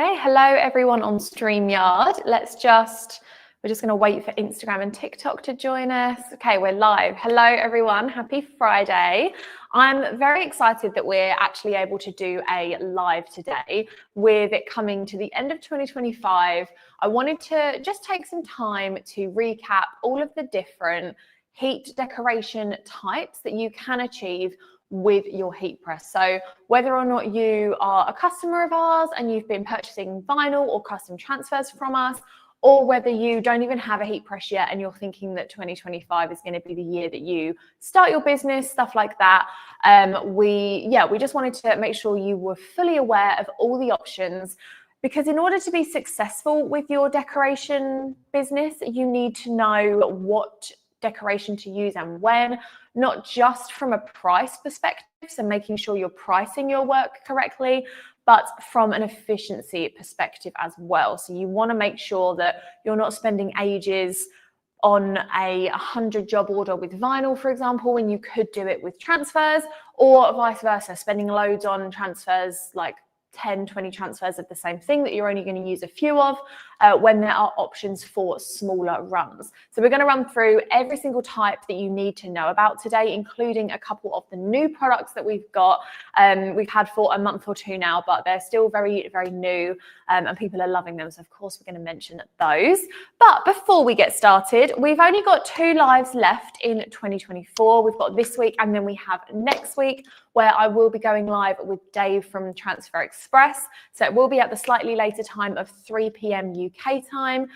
Okay, hello everyone on StreamYard. We're just going to wait for Instagram and TikTok to join us. Okay, we're live. Hello everyone, happy Friday. I'm very excited that we're actually able to do a live today. With it coming to the end of 2025, I wanted to just take some time to recap all of the different heat decoration types that you can achieve with your heat press. So whether or not you are a customer of ours and you've been purchasing vinyl or custom transfers from us, or whether you don't even have a heat press yet and you're thinking that 2025 is going to be the year that you start your business, stuff like that. We just wanted to make sure you were fully aware of all the options, because in order to be successful with your decoration business, you need to know what decoration to use and when, not just from a price perspective, so making sure you're pricing your work correctly, but from an efficiency perspective as well. So you want to make sure that you're not spending ages on a 100 job order with vinyl, for example, when you could do it with transfers, or vice versa, spending loads on transfers, like 10, 20 transfers of the same thing that you're only going to use a few of, when there are options for smaller runs. So we're going to run through every single type that you need to know about today, including a couple of the new products that we've got. We've had for a month or two now, but they're still very, very new, and people are loving them. So of course, we're going to mention those. But before we get started, we've only got 2 lives left in 2024. We've got this week and then we have next week, where I will be going live with Dave from Transfer Express. So it will be at the slightly later time of 3 p.m. UK time,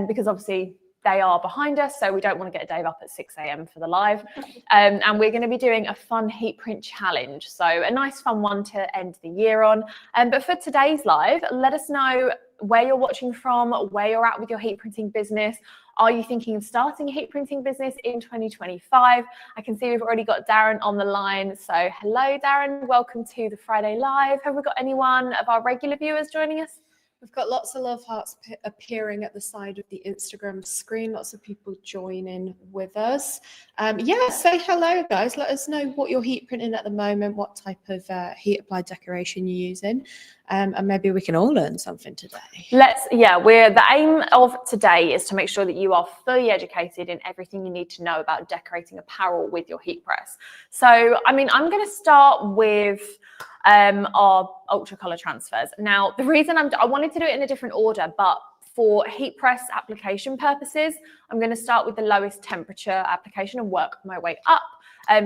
because obviously they are behind us, so we don't want to get Dave up at 6 a.m. for the live. And we're going to be doing a fun heat print challenge, so a nice fun one to end the year on. But for today's live, let us know where you're watching from, where you're at with your heat printing business. Are you thinking of starting a heat printing business in 2025? I can see we've already got Darren on the line. So hello, Darren. Welcome to the Friday Live. Have we got anyone of our regular viewers joining us? We've got lots of love hearts appearing at the side of the Instagram screen. Lots of people joining with us. Say hello, guys. Let us know what you're heat printing at the moment, what type of heat applied decoration you're using, and maybe we can all learn something today. The aim of today is to make sure that you are fully educated in everything you need to know about decorating apparel with your heat press. So, I'm going to start with our ultracolor transfers. Now, the reason I wanted to do it in a different order, but for heat press application purposes, I'm going to start with the lowest temperature application and work my way up,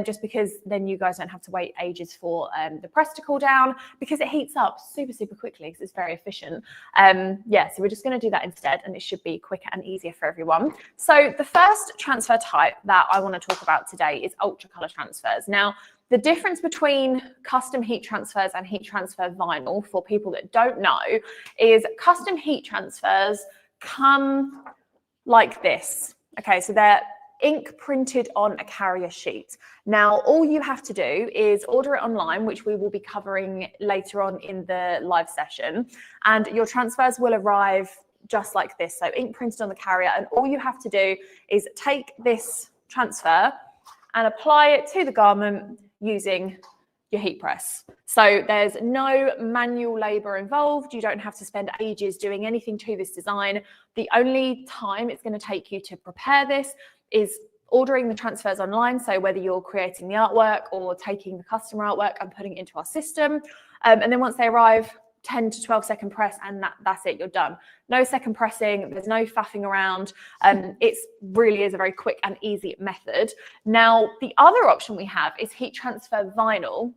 just because then you guys don't have to wait ages for the press to cool down, because it heats up super, super quickly because it's very efficient. So we're just going to do that instead, and it should be quicker and easier for everyone. So the first transfer type that I want to talk about today is ultracolor transfers. Now, the difference between custom heat transfers and heat transfer vinyl, for people that don't know, is custom heat transfers come like this. Okay, so they're ink printed on a carrier sheet. Now, all you have to do is order it online, which we will be covering later on in the live session, and your transfers will arrive just like this. So ink printed on the carrier, and all you have to do is take this transfer and apply it to the garment using your heat press. So there's no manual labor involved. You don't have to spend ages doing anything to this design. The only time it's going to take you to prepare this is ordering the transfers online. So whether you're creating the artwork or taking the customer artwork and putting it into our system, and then once they arrive, 10 to 12 second press, and that's it, you're done. No second pressing, there's no faffing around. It really is a very quick and easy method. Now, the other option we have is heat transfer vinyl.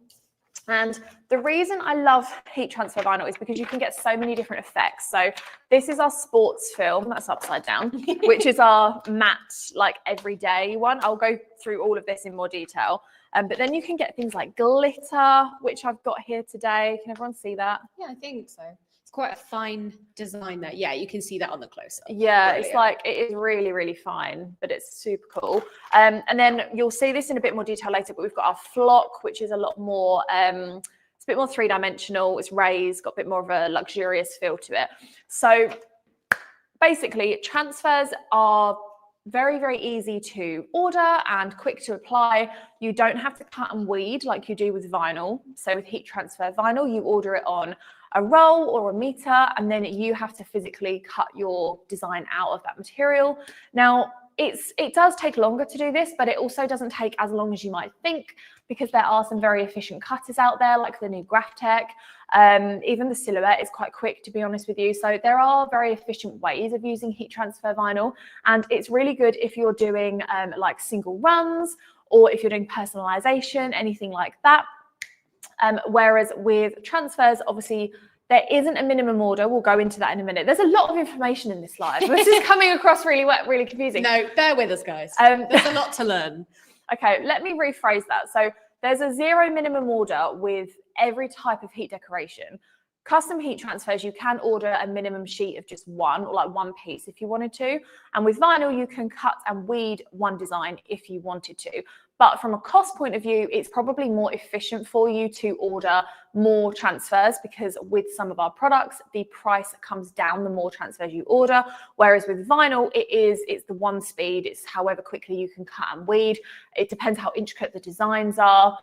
And the reason I love heat transfer vinyl is because you can get so many different effects. So this is our sports film, that's upside down, which is our matte, like everyday one. I'll go through all of this in more detail. But then you can get things like glitter, which I've got here today. Can everyone see that? Yeah, I think so. It's quite a fine design there. Yeah, you can see that on the close-up. Yeah, brilliant. It's like, it is really, really fine, but it's super cool. And then you'll see this in a bit more detail later, but we've got our flock, which is a lot more, it's a bit more three-dimensional. It's raised, got a bit more of a luxurious feel to it. So basically, transfers are very, very easy to order and quick to apply. You don't have to cut and weed like you do with vinyl. So with heat transfer vinyl, you order it on a roll or a meter, and then you have to physically cut your design out of that material. Now, it does take longer to do this, but it also doesn't take as long as you might think, because there are some very efficient cutters out there, like the new Graphtec. Even the Silhouette is quite quick, to be honest with you. So there are very efficient ways of using heat transfer vinyl, and it's really good if you're doing like single runs, or if you're doing personalization, anything like that. Whereas with transfers, obviously, there isn't a minimum order. We'll go into that in a minute. There's a lot of information in this slide. This is coming across really confusing. No, bear with us, guys. There's a lot to learn. Okay, let me rephrase that. So there's a 0 minimum order with every type of heat decoration. Custom heat transfers, you can order a minimum sheet of just one, or like one piece if you wanted to. And with vinyl, you can cut and weed one design if you wanted to. But from a cost point of view, it's probably more efficient for you to order more transfers, because with some of our products, the price comes down the more transfers you order. Whereas with vinyl, it's the one speed. It's however quickly you can cut and weed. It depends how intricate the designs are.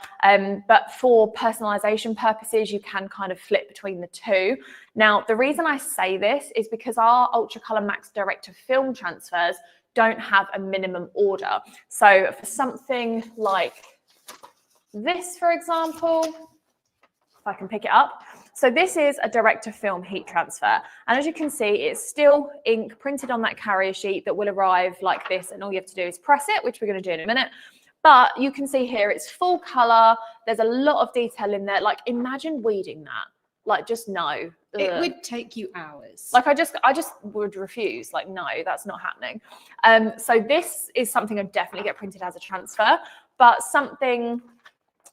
But for personalization purposes, you can kind of flip between the two. Now, the reason I say this is because our Ultracolor Max direct to film transfers don't have a minimum order. So for something like this, for example, if I can pick it up. So this is a direct to film heat transfer. And as you can see, it's still ink printed on that carrier sheet that will arrive like this. And all you have to do is press it, which we're going to do in a minute. But you can see here, it's full color. There's a lot of detail in there. Like, imagine weeding that. Like, just no. It would take you hours. Like, I just would refuse. Like, no, that's not happening. So this is something I'd definitely get printed as a transfer. But something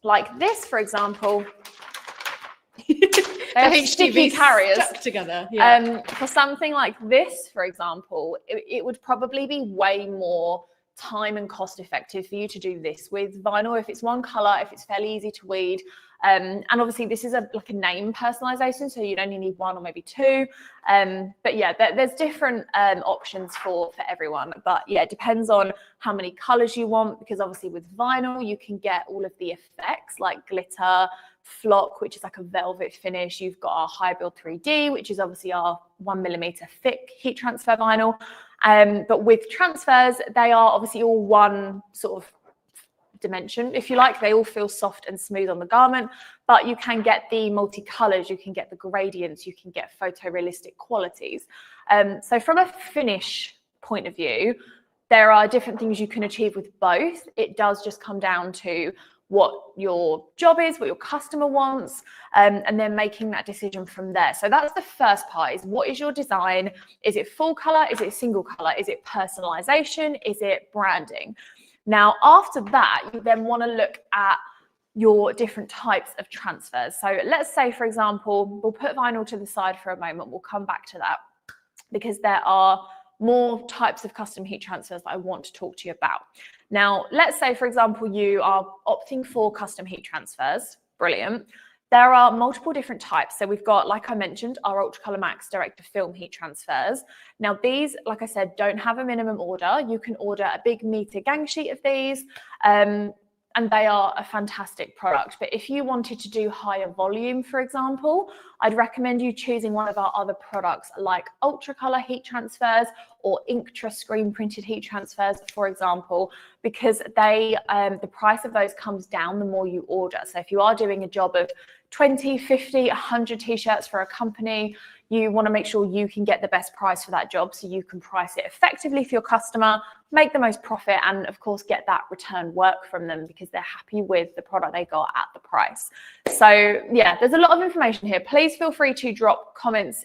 like this, for example, they have sticky carriers stuck together. Yeah. For something like this, for example, it would probably be way more time and cost effective for you to do this with vinyl if it's one color, if it's fairly easy to weed. And obviously this is like a name personalization, so you'd only need one or maybe two. But yeah, there's different options for everyone. But yeah, it depends on how many colors you want, because obviously with vinyl, you can get all of the effects like glitter, flock, which is like a velvet finish. You've got our high build 3D, which is obviously our 1mm thick heat transfer vinyl. But with transfers, they are obviously all one sort of dimension, if you like. They all feel soft and smooth on the garment, but you can get the multicolors, you can get the gradients, you can get photorealistic qualities. So from a finish point of view, there are different things you can achieve with both. It does just come down to what your job is, what your customer wants, and then making that decision from there. So that's the first part, is what is your design? Is it full color? Is it single color? Is it personalization? Is it branding? Now, after that, you then want to look at your different types of transfers. So let's say, for example, we'll put vinyl to the side for a moment. We'll come back to that, because there are more types of custom heat transfers that I want to talk to you about. Now, let's say, for example, you are opting for custom heat transfers. Brilliant. There are multiple different types. So we've got, like I mentioned, our Ultracolor Max direct to film heat transfers. Now these, like I said, don't have a minimum order. You can order a big meter gang sheet of these, and they are a fantastic product. But if you wanted to do higher volume, for example, I'd recommend you choosing one of our other products like Ultracolor heat transfers or Inktra screen printed heat transfers, for example, because they, the price of those comes down the more you order. So if you are doing a job of 20, 50, 100 t-shirts for a company, you want to make sure you can get the best price for that job, so you can price it effectively for your customer, make the most profit, and of course get that return work from them because they're happy with the product they got at the price. So yeah, there's a lot of information here. Please feel free to drop comments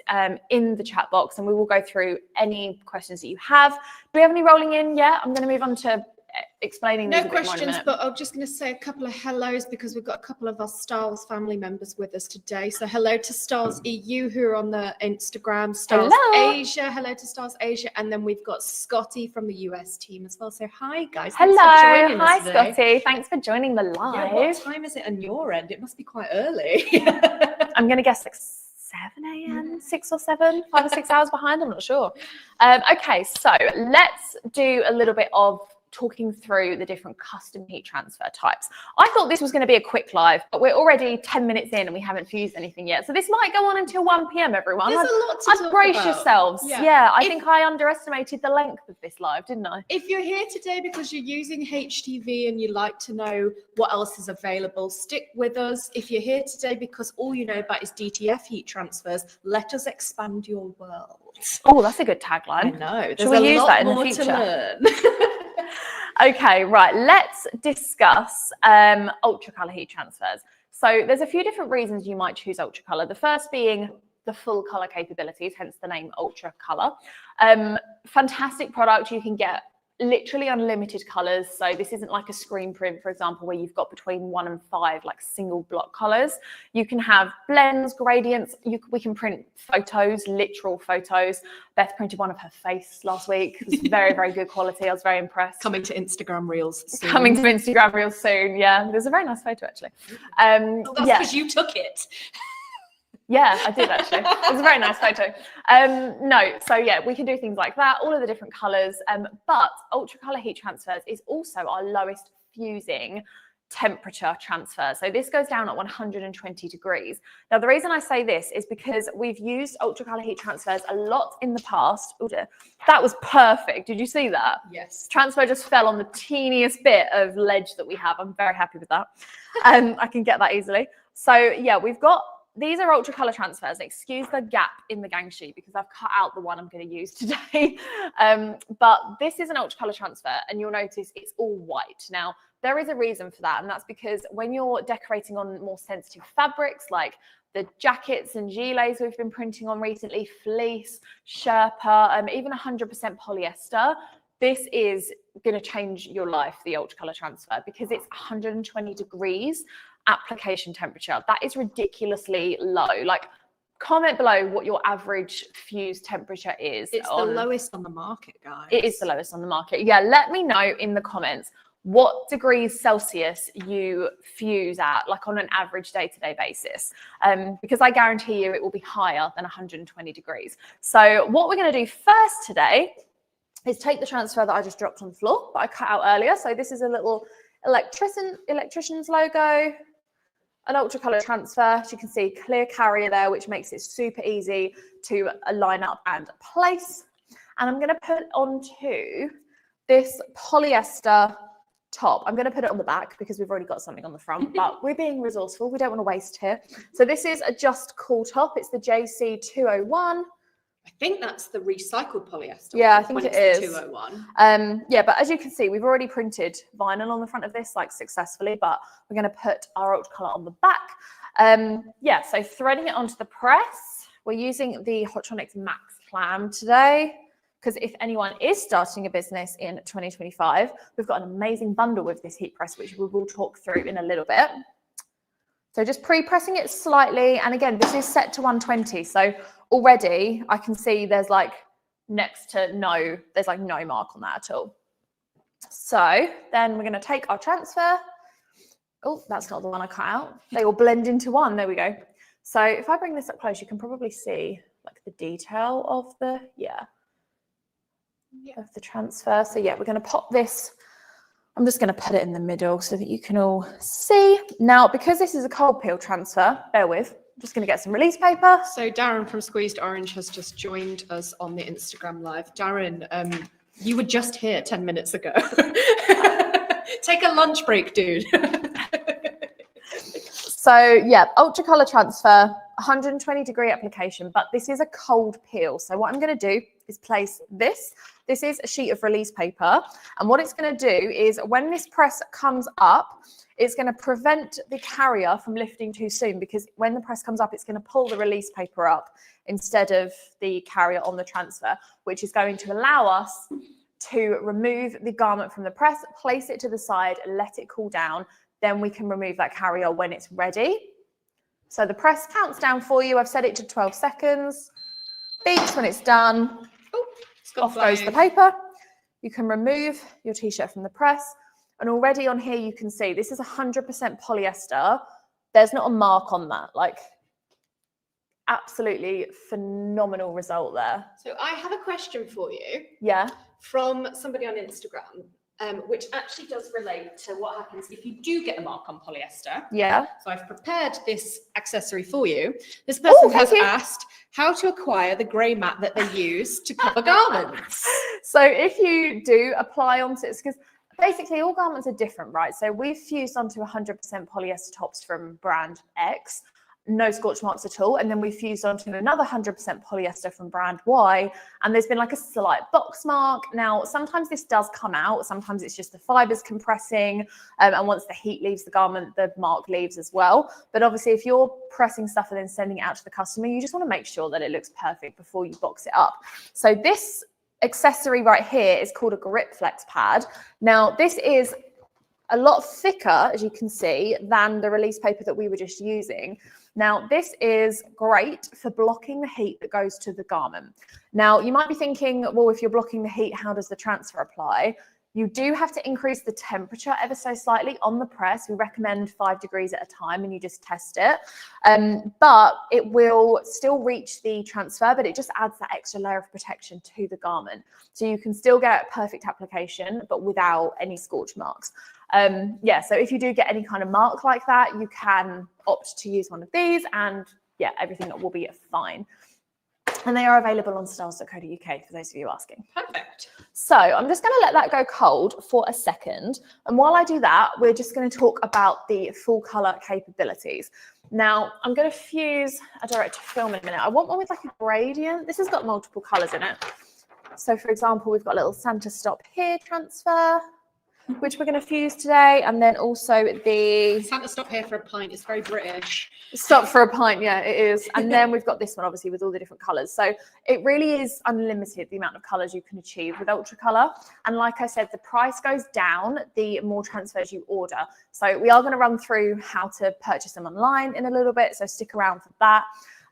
in the chat box, and we will go through any questions that you have. Do we have any rolling in yet? I'm going to move on to explaining no questions, but I'm just going to say a couple of hellos, because we've got a couple of our Styles family members with us today. So hello to Styles EU, who are on the Instagram, Styles Asia, hello to Styles Asia, and then we've got Scotty from the US team as well. So hi guys. Hello, hi Scotty, thanks for joining the live. Yeah, what time is it on your end? It must be quite early. I'm going to guess like 7 a.m., 6 or 7, 5 or 6 hours behind, I'm not sure. Okay, so let's do a little bit of talking through the different custom heat transfer types. I thought this was going to be a quick live, but we're already 10 minutes in and we haven't fused anything yet. So this might go on until 1 p.m, everyone. There's a lot to talk brace about. yourselves. Yeah, I think I underestimated the length of this live, didn't I? If you're here today because you're using HTV and you like to know what else is available, stick with us. If you're here today because all you know about is DTF heat transfers, let us expand your world. Oh, that's a good tagline. I know. Shall we use that in the future? To learn. Okay, right. Let's discuss ultracolor heat transfers. So there's a few different reasons you might choose ultracolor. The first being the full color capabilities, hence the name ultracolor. Fantastic product. You can get literally unlimited colors. So this isn't like a screen print, for example, where you've got between 1 and 5 like single block colors. You can have blends, gradients. We can print photos, literal photos. Beth printed one of her face last week. It was very, very good quality. I was very impressed. Coming to Instagram Reels soon. Coming to Instagram Reels soon. Yeah, there's a very nice photo actually. That's because you took it. Yeah, I did actually. It was a very nice photo. No, so yeah, we can do things like that, all of the different colors. But ultracolor heat transfers is also our lowest fusing temperature transfer. So this goes down at 120 degrees. Now, the reason I say this is because we've used ultracolor heat transfers a lot in the past. Oh dear, that was perfect. Did you see that? Yes. Transfer just fell on the teeniest bit of ledge that we have. I'm very happy with that. I can get that easily. So yeah, these are ultracolor transfers. Excuse the gap in the gang sheet because I've cut out the one I'm going to use today. But this is an ultracolor transfer and you'll notice it's all white. Now, there is a reason for that. And that's because when you're decorating on more sensitive fabrics like the jackets and gilets we've been printing on recently, fleece, Sherpa, even 100% polyester, this is going to change your life, the ultracolor transfer, because it's 120 degrees application temperature. That is ridiculously low. Like, comment below what your average fuse temperature is. It's the lowest on the market, guys. It is the lowest on the market. Yeah, let me know in the comments what degrees Celsius you fuse at, like on an average day-to-day basis, because I guarantee you it will be higher than 120 degrees. So what we're going to do first today is take the transfer that I just dropped on the floor that I cut out earlier. So this is a little electrician's logo, an ultracolor transfer. As you can see, clear carrier there, which makes it super easy to line up and place. And I'm going to put onto this polyester top. I'm going to put it on the back because we've already got something on the front, but we're being resourceful. We don't want to waste here. So this is a Just Cool top. It's the JC201. I think that's the recycled polyester. Yeah, I think it is. 201. Yeah, but as you can see, we've already printed vinyl on the front of this, like successfully, but we're going to put our ultracolor on the back. Yeah, so threading it onto the press. We're using the Hotronics Max clam today, because if anyone is starting a business in 2025, we've got an amazing bundle with this heat press, which we will talk through in a little bit. So just pre-pressing it slightly. And again, this is set to 120. So already I can see there's like no mark on that at all. So then we're going to take our transfer. Oh, that's not the one I cut out. They all blend into one. There we go. So if I bring this up close, you can probably see like the detail of the, of the transfer. So yeah, we're going to pop this. I'm just going to put it in the middle so that you can all see. Now, because this is a cold peel transfer, bear with, I'm just going to get some release paper. So Darren from Squeezed Orange has just joined us on the Instagram live. Darren, you were just here 10 minutes ago. Take a lunch break, dude. So yeah, ultracolor transfer, 120 degree application, but this is a cold peel. So what I'm going to do is place this. This is a sheet of release paper. And what it's going to do is when this press comes up, it's going to prevent the carrier from lifting too soon, because when the press comes up, it's going to pull the release paper up instead of the carrier on the transfer, which is going to allow us to remove the garment from the press, place it to the side, let it cool down. Then we can remove that carrier when it's ready. So the press counts down for you. I've set it to 12 seconds. Beeps when it's done. Off goes the paper. You can remove your t-shirt from the press. And already on here, you can see this is 100% polyester. There's not a mark on that. Like, absolutely phenomenal result there. So I have a question for you. Yeah. From somebody on Instagram. which actually does relate to what happens if you do get a mark on polyester. Yeah. So I've prepared this accessory for you. This person has you. asked how to acquire the grey mat that they use to cover garments. So if you do apply onto it, because basically all garments are different, right? So we've fused onto 100% polyester tops from brand X, no scorch marks at all. And then we fused onto another 100% polyester from brand Y, and there's been like a slight box mark. Now, sometimes this does come out. Sometimes it's just the fibers compressing. And once the heat leaves the garment, the mark leaves as well. But obviously, if you're pressing stuff and then sending it out to the customer, you just want to make sure that it looks perfect before you box it up. So this accessory right here is called a grip flex pad. Now, this is a lot thicker, as you can see, than the release paper that we were just using. Now, this is great for blocking the heat that goes to the garment. Now, you might be thinking, well, if you're blocking the heat, how does the transfer apply? You do have to increase the temperature ever so slightly on the press. We recommend 5 degrees at a time, and you just test it. But it will still reach the transfer, but it just adds that extra layer of protection to the garment. So you can still get perfect application, but without any scorch marks. Yeah, so if you do get any kind of mark like that, you can opt to use one of these, and yeah, everything will be fine. And they are available on styles.co.uk for those of you asking. Perfect. So I'm just going to let that go cold for a second. And while I do that, we're just going to talk about the full color capabilities. Now, I'm going to fuse a direct to film in a minute. I want one with like a gradient. This has got multiple colors in it. So for example, we've got a little Santa stop here transfer, which we're going to fuse today. And then also the Santa stop here for a pint. It's very British. Stop for a pint, yeah, it is. And then we've got this one, obviously, with all the different colours. So it really is unlimited, the amount of colours you can achieve with ultracolor. And like I said, the price goes down the more transfers you order. So we are going to run through how to purchase them online in a little bit, so stick around for that.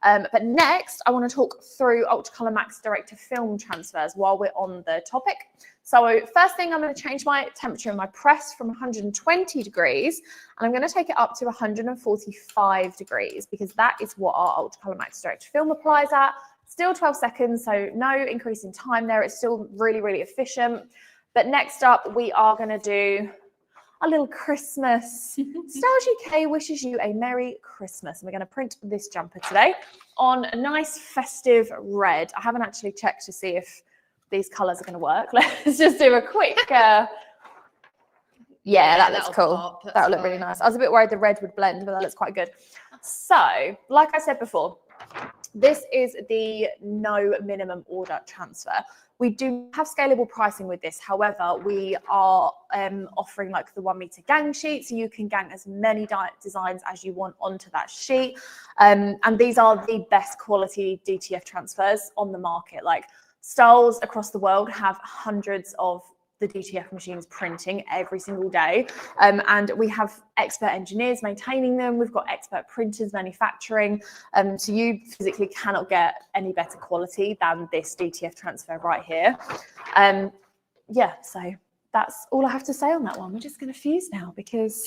But next, I want to talk through Ultracolor Max direct to film transfers while we're on the topic. So first thing, I'm going to change my temperature in my press from 120 degrees, and I'm going to take it up to 145 degrees, because that is what our Ultracolor Max direct to film applies at. Still 12 seconds, so no increase in time there. It's still really, really efficient. But next up, we are going to do a little Christmas. Styles UK wishes you a Merry Christmas. And we're going to print this jumper today on a nice festive red. I haven't actually checked to see if these colours are going to work. Let's just do a quick... yeah, that looks cool. That'll look really nice. I was a bit worried the red would blend, but that looks quite good. So, like I said before, this is the no minimum order transfer. We do have scalable pricing with this. However, we are offering like the 1 meter gang sheet, so you can gang as many designs as you want onto that sheet. And these are the best quality DTF transfers on the market. Like, styles across the world have hundreds of the DTF machines printing every single day. And we have expert engineers maintaining them. We've got expert printers manufacturing. So you physically cannot get any better quality than this DTF transfer right here. Yeah, so that's all I have to say on that one. We're just going to fuse now because...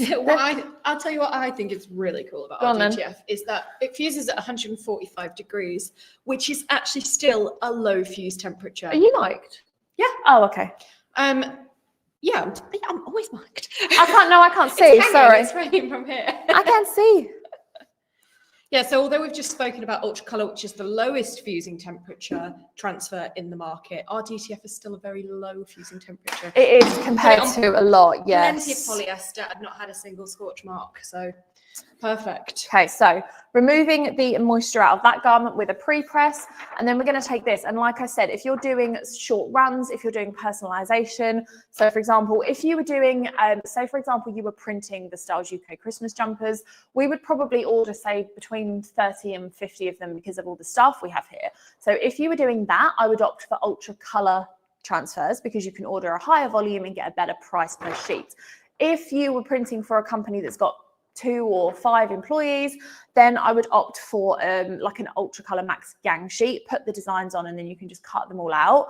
I'll tell you what I think is really cool about our DTF is that it fuses at 145 degrees, which is actually still a low fuse temperature. Are you mic'd? Yeah. Oh, okay. Yeah, I'm always mic'd. I can't see, sorry. It's raining from here. I can't see. Yeah, so although we've just spoken about ultracolor, which is the lowest fusing temperature transfer in the market, our DTF is still a very low fusing temperature. It is compared to a lot, yes. Plenty of polyester. I've not had a single scorch mark, so perfect. Okay, so removing the moisture out of that garment with a pre-press, and then we're going to take this. And like I said, if you're doing short runs, if you're doing personalization, so for example, if you were doing, say for example, you were printing the Styles UK Christmas jumpers, we would probably order, say, between 30 and 50 of them because of all the stuff we have here. So if you were doing that, I would opt for ultracolor transfers because you can order a higher volume and get a better price per sheet. If you were printing for a company that's got 2 or 5 employees, then I would opt for like an Ultracolor Max gang sheet, put the designs on, and then you can just cut them all out.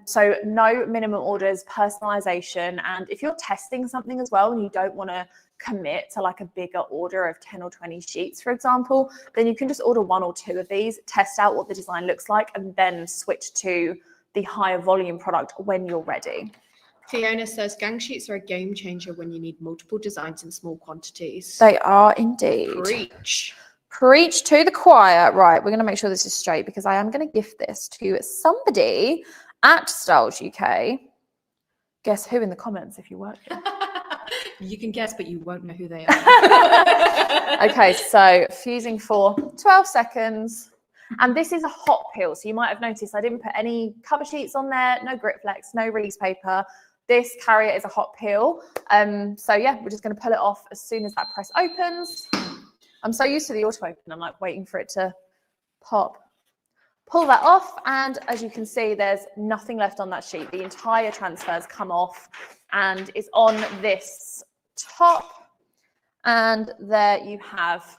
So no minimum orders, personalization. And if you're testing something as well and you don't want to commit to like a bigger order of 10 or 20 sheets, for example, then you can just order 1 or 2 of these, test out what the design looks like, and then switch to the higher volume product when you're ready. Fiona says gang sheets are a game changer when you need multiple designs in small quantities. They are indeed. Preach. Preach to the choir. Right, we're going to make sure this is straight because I am going to gift this to somebody at Styles UK. Guess who in the comments if you work here. You can guess, but you won't know who they are. Okay, so fusing for 12 seconds. And this is a hot peel. So you might have noticed I didn't put any cover sheets on there, no grit flex, no release paper. This carrier is a hot peel. So yeah, we're just going to pull it off as soon as that press opens. I'm so used to the auto open, I'm like waiting for it to pop. Pull that off, and as you can see, there's nothing left on that sheet. The entire transfers come off and is on this top. And there you have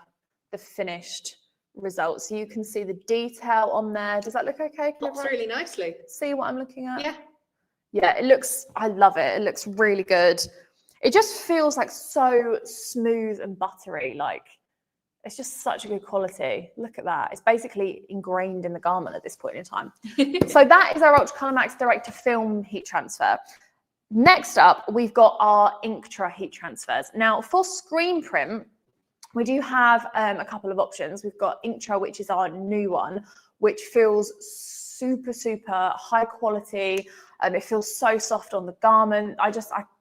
the finished result. So you can see the detail on there. Does that look okay? Looks really nicely. See what I'm looking at? Yeah. Yeah, it looks, I love it. It looks really good. It just feels like so smooth and buttery. Like, it's just such a good quality. Look at that. It's basically ingrained in the garment at this point in time. So that is our Ultracolor Max direct to film heat transfer. Next up, we've got our Inktra heat transfers. Now for screen print, we do have a couple of options. We've got Inktra, which is our new one, which feels super, super high quality. It feels so soft on the garment. I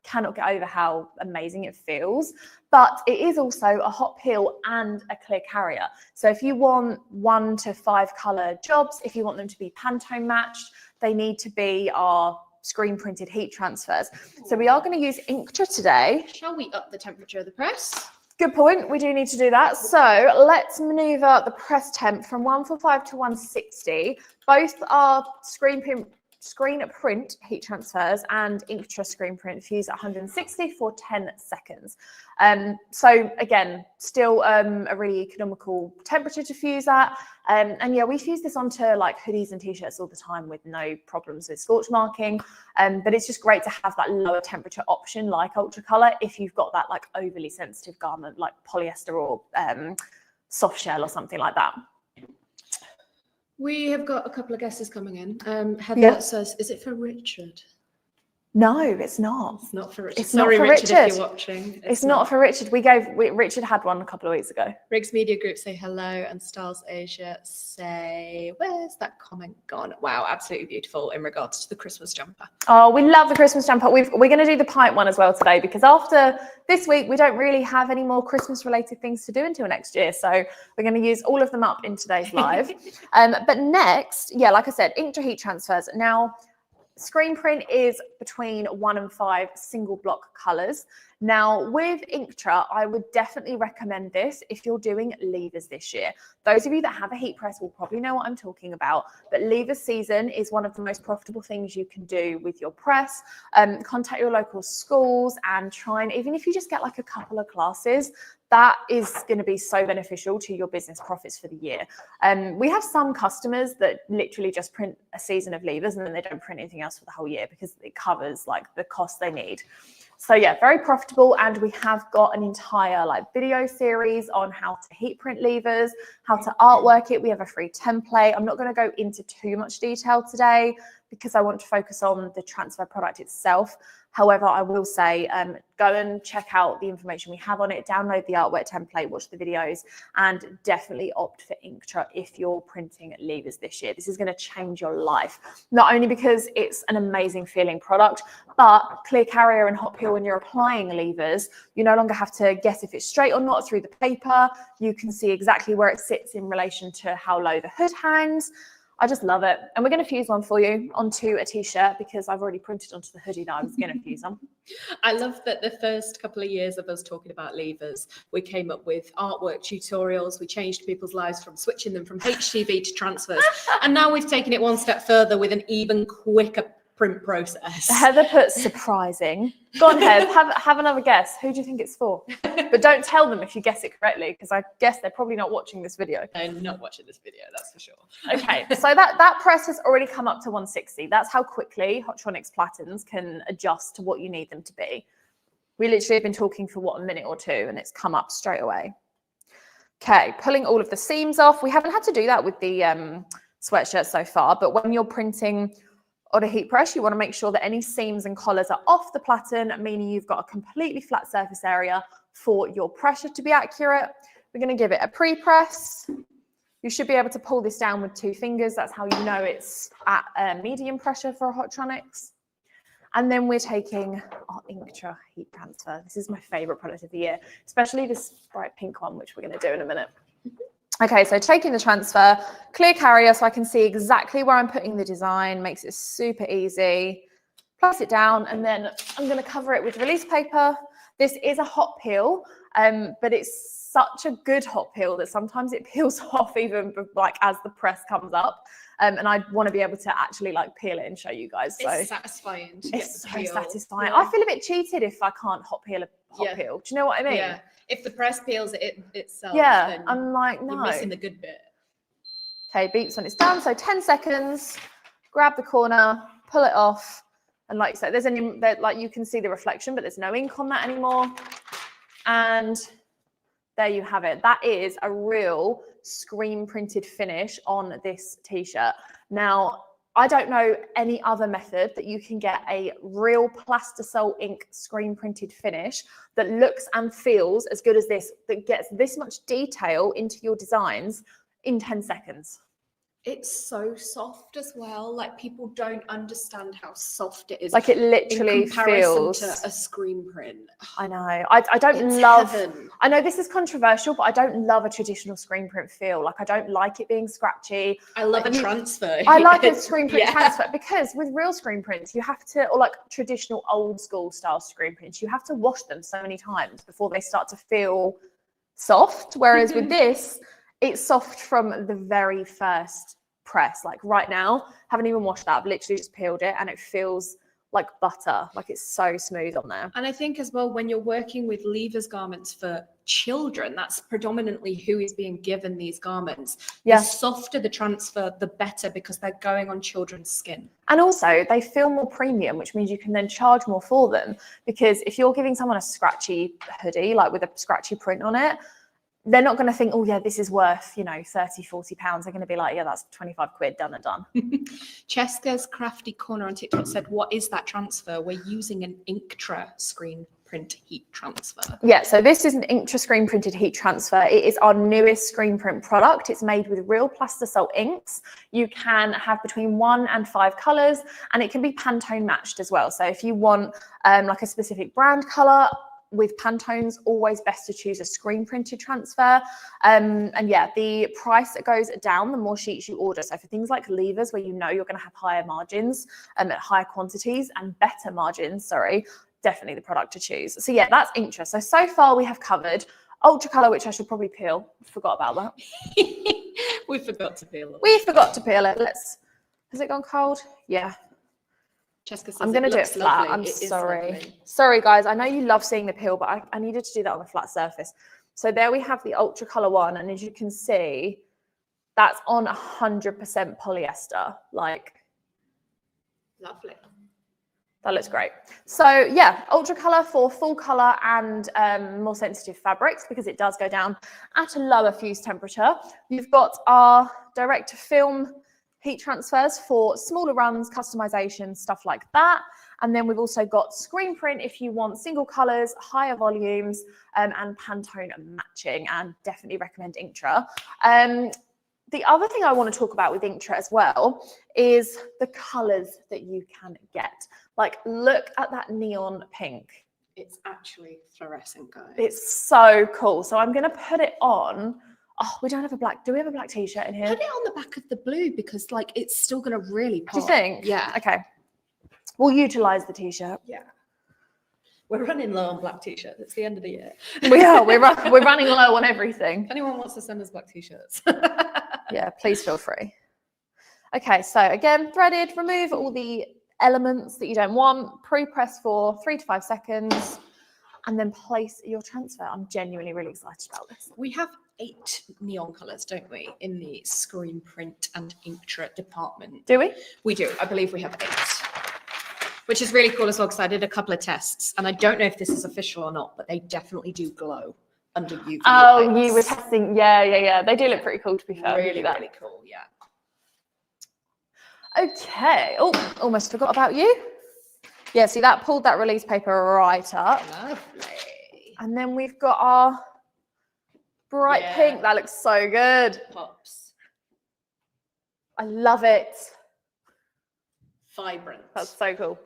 cannot get over how amazing it feels. But it is also a hot peel and a clear carrier. So if you want 1 to 5 color jobs, if you want them to be Pantone matched, they need to be our screen printed heat transfers. So we are going to use Inktra today. Shall we up the temperature of the press? Good point. We do need to do that. So let's maneuver the press temp from 145 to 160. Both are screen print heat transfers and Inktra screen print fuse at 160 for 10 seconds. So again, still a really economical temperature to fuse at. And yeah, we fuse this onto like hoodies and t-shirts all the time with no problems with scorch marking. But it's just great to have that lower temperature option like Ultracolor if you've got that like overly sensitive garment like polyester or soft shell or something like that. We have got a couple of guesses coming in. Heather says, is it for Richard? No, it's not. It's not for Richard. It's Sorry, not for Richard, Richard. if you're watching. It's not for Richard. Richard had one a couple of weeks ago. Riggs Media Group say hello, and Styles Asia say, where's that comment gone? Wow, absolutely beautiful in regards to the Christmas jumper. Oh, we love the Christmas jumper. We're going to do the pint one as well today because after this week, we don't really have any more Christmas related things to do until next year. So we're going to use all of them up in today's live. But next, yeah, like I said, Inktra heat transfers. Now, screen print is between 1 and 5 single block colors. Now with Inktra, I would definitely recommend this if you're doing levers this year. Those of you that have a heat press will probably know what I'm talking about, but lever season is one of the most profitable things you can do with your press. Contact your local schools and try and, even if you just get like a couple of classes, that is going to be so beneficial to your business profits for the year. We have some customers that literally just print a season of levers and then they don't print anything else for the whole year because it covers like the cost they need. So yeah, very profitable. And we have got an entire like video series on how to heat print levers, how to artwork it. We have a free template. I'm not going to go into too much detail today because I want to focus on the transfer product itself. However, I will say go and check out the information we have on it, download the artwork template, watch the videos, and definitely opt for Inktra if you're printing levers this year. This is going to change your life, not only because it's an amazing feeling product, but clear carrier and hot peel when you're applying levers, you no longer have to guess if it's straight or not through the paper. You can see exactly where it sits in relation to how low the hood hangs. I just love it. And we're going to fuse one for you onto a t-shirt because I've already printed onto the hoodie that I was going to fuse on. I love that the first couple of years of us talking about levers, we came up with artwork tutorials. We changed people's lives from switching them from HTV to transfers. And now we've taken it one step further with an even quicker print process. Heather put surprising. Go on, Heather, have another guess. Who do you think it's for? But don't tell them if you guess it correctly, because I guess they're probably not watching this video. They're not watching this video, that's for sure. Okay, so that press has already come up to 160. That's how quickly Hotronics Platens can adjust to what you need them to be. We literally have been talking for, what, a minute or two, and it's come up straight away. Okay, pulling all of the seams off. We haven't had to do that with the sweatshirt so far, but when you're printing on a heat press, you want to make sure that any seams and collars are off the platen, meaning you've got a completely flat surface area for your pressure to be accurate. We're going to give it a pre-press. You should be able to pull this down with 2 fingers. That's how you know it's at medium pressure for a Hotronix. And then we're taking our Inktra heat transfer. This is my favorite product of the year, especially this bright pink one, which we're going to do in a minute. Okay, so taking the transfer, clear carrier so I can see exactly where I'm putting the design, makes it super easy. Place it down, and then I'm going to cover it with release paper. This is a hot peel, but it's such a good hot peel that sometimes it peels off even like as the press comes up. And I want to be able to actually like peel it and show you guys. So it's satisfying. It's so satisfying. Yeah. I feel a bit cheated if I can't hot peel a hot peel. Do you know what I mean? Yeah. If the press peels it itself, yeah, then I'm like, no. you're missing the good bit. Okay, beeps when it's done. So 10 seconds, grab the corner, pull it off. And like you said, like you can see the reflection, but there's no ink on that anymore. And there you have it. That is a real screen printed finish on this t-shirt. Now, I don't know any other method that you can get a real Plastisol ink screen printed finish that looks and feels as good as this, that gets this much detail into your designs in 10 seconds. It's so soft as well. Like, people don't understand how soft it is. Like, it literally in comparison feels to a screen print. I know. I don't It's love. heaven. I know this is controversial, but I don't love a traditional screen print feel. Like, I don't like it being scratchy. I love a transfer. I like a screen print Yeah. transfer because with real screen prints, you have to, or like traditional old school style screen prints, you have to wash them so many times before they start to feel soft. Whereas with this, it's soft from the very first press. Like right now, haven't even washed that. I've literally just peeled it and it feels like butter. Like, it's so smooth on there. And I think as well, when you're working with levers garments for children, that's predominantly who is being given these garments. Yeah. The softer the transfer, the better, because they're going on children's skin. And also they feel more premium, which means you can then charge more for them. Because if you're giving someone a scratchy hoodie, like with a scratchy print on it, they're not going to think, oh yeah, this is worth, 30, 40 pounds. They're going to be like, yeah, that's 25 quid, done and done. Cheska's Crafty Corner on TikTok said, what is that transfer? We're using an Inktra screen print heat transfer. Yeah, so this is an Inktra screen printed heat transfer. It is our newest screen print product. It's made with real Plastisol inks. You can have between 1 and 5 colors, and it can be Pantone matched as well. So if you want like a specific brand color, with Pantones, always best to choose a screen printed transfer. And yeah, the price that goes down the more sheets you order. So for things like levers, where you're going to have higher margins at higher quantities and better margins, definitely the product to choose. So yeah, that's Inktra. So far we have covered ultracolor, which I should probably peel. Forgot about that. We forgot to peel it. We forgot to peel it. Has it gone cold? Yeah. Cheska says I'm going to do it flat. I'm sorry. Sorry, guys. I know you love seeing the peel, but I needed to do that on a flat surface. So there we have the ultracolor one. And as you can see, that's on 100% polyester. Like, lovely. That looks great. So yeah, ultracolor for full color and more sensitive fabrics, because it does go down at a lower fuse temperature. You've got our direct to film heat transfers for smaller runs, customization, stuff like that. And then we've also got screen print if you want single colors, higher volumes, and Pantone matching, and definitely recommend Inktra. The other thing I want to talk about with Inktra as well is the colors that you can get. Like, look at that neon pink. It's actually fluorescent, guys. It's so cool. So I'm going to put it on. Oh, we don't have a black. Do we have a black t-shirt in here? Put it on the back of the blue, because like it's still going to really pop. Do you think? Yeah. Okay. We'll utilize the t-shirt. Yeah. We're running low on black t-shirts. It's the end of the year. We are. We're running low on everything. If anyone wants to send us black t-shirts. Yeah, please feel free. Okay, so again, threaded, remove all the elements that you don't want, pre-press for 3 to 5 seconds, and then place your transfer. I'm genuinely really excited about this. We have 8 neon colours, don't we, in the screen print and Inktra department? Do we? We do. I believe we have 8. Which is really cool as well, because I did a couple of tests, and I don't know if this is official or not, but they definitely do glow under UV Oh, lights. you were testing. Yeah. They do look pretty cool, to be fair. Really, really cool, yeah. Okay. Oh, almost forgot about you. Yeah, see that pulled that release paper right up. Lovely. And then we've got our bright pink. That looks so good. Pops. I love it. Vibrant. That's so cool.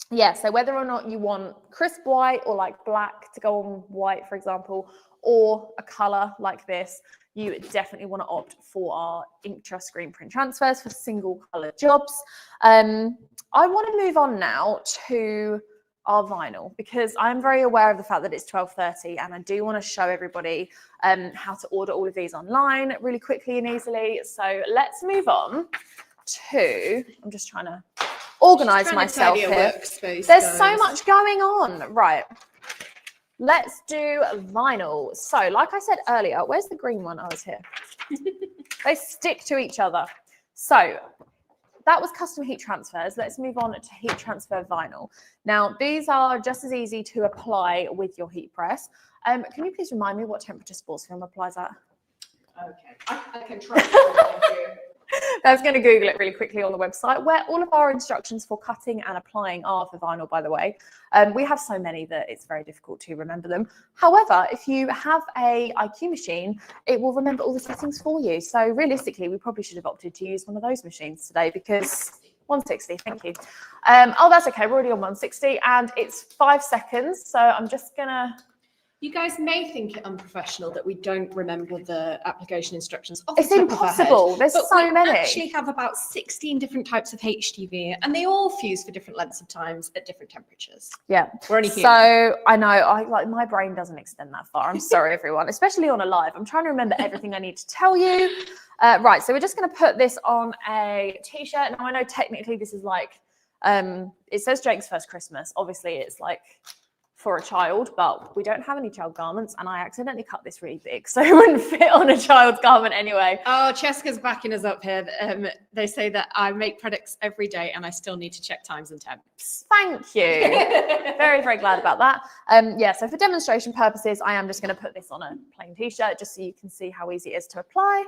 Yeah, so whether or not you want crisp white or like black to go on white, for example, or a color like this, you definitely want to opt for our Inktra screen print transfers for single color jobs. I want to move on now to our vinyl because I'm very aware of the fact that it's 12:30 and I do want to show everybody how to order all of these online really quickly and easily. So let's move on to, I'm just trying to organize myself here. There's so much going on. Right. Let's do vinyl. So like I said earlier, where's the green one? Oh, it's here. They stick to each other. So that was custom heat transfers. Let's move on to heat transfer vinyl. Now, these are just as easy to apply with your heat press. Can you please remind me what temperature sports film applies at? Okay, I can try to you. I was going to Google it really quickly on the website, where all of our instructions for cutting and applying are for vinyl, by the way. We have so many that it's very difficult to remember them. However, if you have a IQ machine, it will remember all the settings for you. So realistically, we probably should have opted to use one of those machines today because 160, thank you. Oh, that's okay. We're already on 160 and it's 5 seconds. So I'm just going to... You guys may think it unprofessional that we don't remember the application instructions. It's impossible. There's so many. We actually have about 16 different types of HTV, and they all fuse for different lengths of times at different temperatures. Yeah. We're only human. So I know, like my brain doesn't extend that far. I'm sorry, everyone, especially on a live. I'm trying to remember everything I need to tell you. Right. So we're just going to put this on a t-shirt. Now I know technically this is like, it says Jake's First Christmas. Obviously it's like for a child, but we don't have any child garments and I accidentally cut this really big so it wouldn't fit on a child's garment anyway. Oh, Cheska's backing us up here. They say that I make products every day and I still need to check times and temps. Thank you. Very, very glad about that. Yeah, so for demonstration purposes, I am just going to put this on a plain t-shirt just so you can see how easy it is to apply.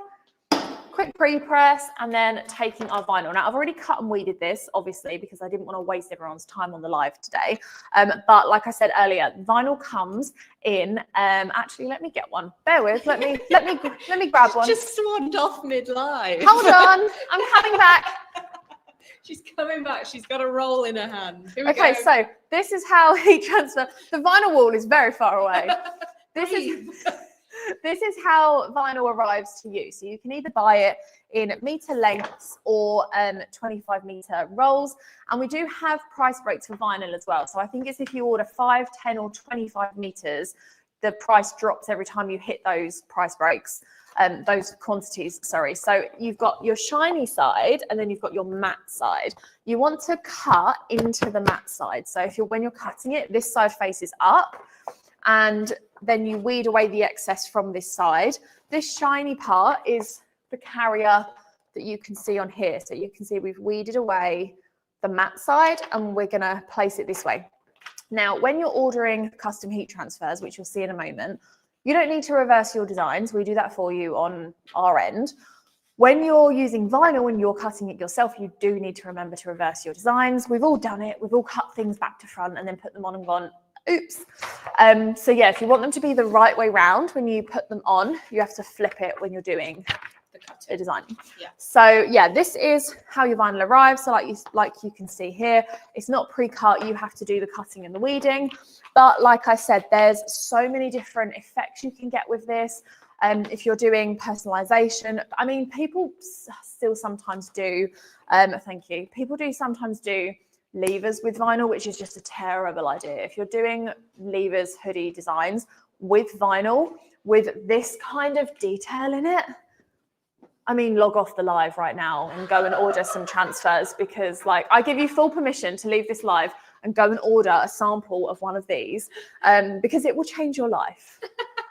Quick pre-press and then taking our vinyl. Now, I've already cut and weeded this, obviously, because I didn't want to waste everyone's time on the live today. But like I said earlier, vinyl comes in. Actually, let me get one. Bear with. Let me grab one. Just swanned off mid-live. Hold on. I'm coming back. She's coming back. She's got a roll in her hand. Here we Okay, go. so this is how heat transfer. The vinyl wall is very far away. This is how vinyl arrives to you. So you can either buy it in meter lengths or 25 meter rolls. And we do have price breaks for vinyl as well. So I think it's if you order 5, 10 or 25 meters, the price drops every time you hit those price breaks, those quantities, sorry. So you've got your shiny side and then you've got your matte side. You want to cut into the matte side. So when you're cutting it, this side faces up. And then you weed away the excess from this side. This shiny part is the carrier that you can see on here. So you can see we've weeded away the matte side and we're gonna place it this way. Now, when you're ordering custom heat transfers, which you'll see in a moment, you don't need to reverse your designs. We do that for you on our end. When you're using vinyl and you're cutting it yourself, you do need to remember to reverse your designs. We've all done it. We've all cut things back to front and then put them on and gone, oops. So yeah, if you want them to be the right way round when you put them on, you have to flip it when you're doing the design. Yeah. So yeah, this is how your vinyl arrives. So like you can see here, it's not pre-cut. You have to do the cutting and the weeding. But like I said, there's so many different effects you can get with this. If you're doing personalization, I mean, people still sometimes do. Thank you. People do sometimes do levers with vinyl, which is just a terrible idea. If you're doing levers, hoodie designs with vinyl, with this kind of detail in it, I mean, log off the live right now and go and order some transfers because like I give you full permission to leave this live and go and order a sample of one of these because it will change your life,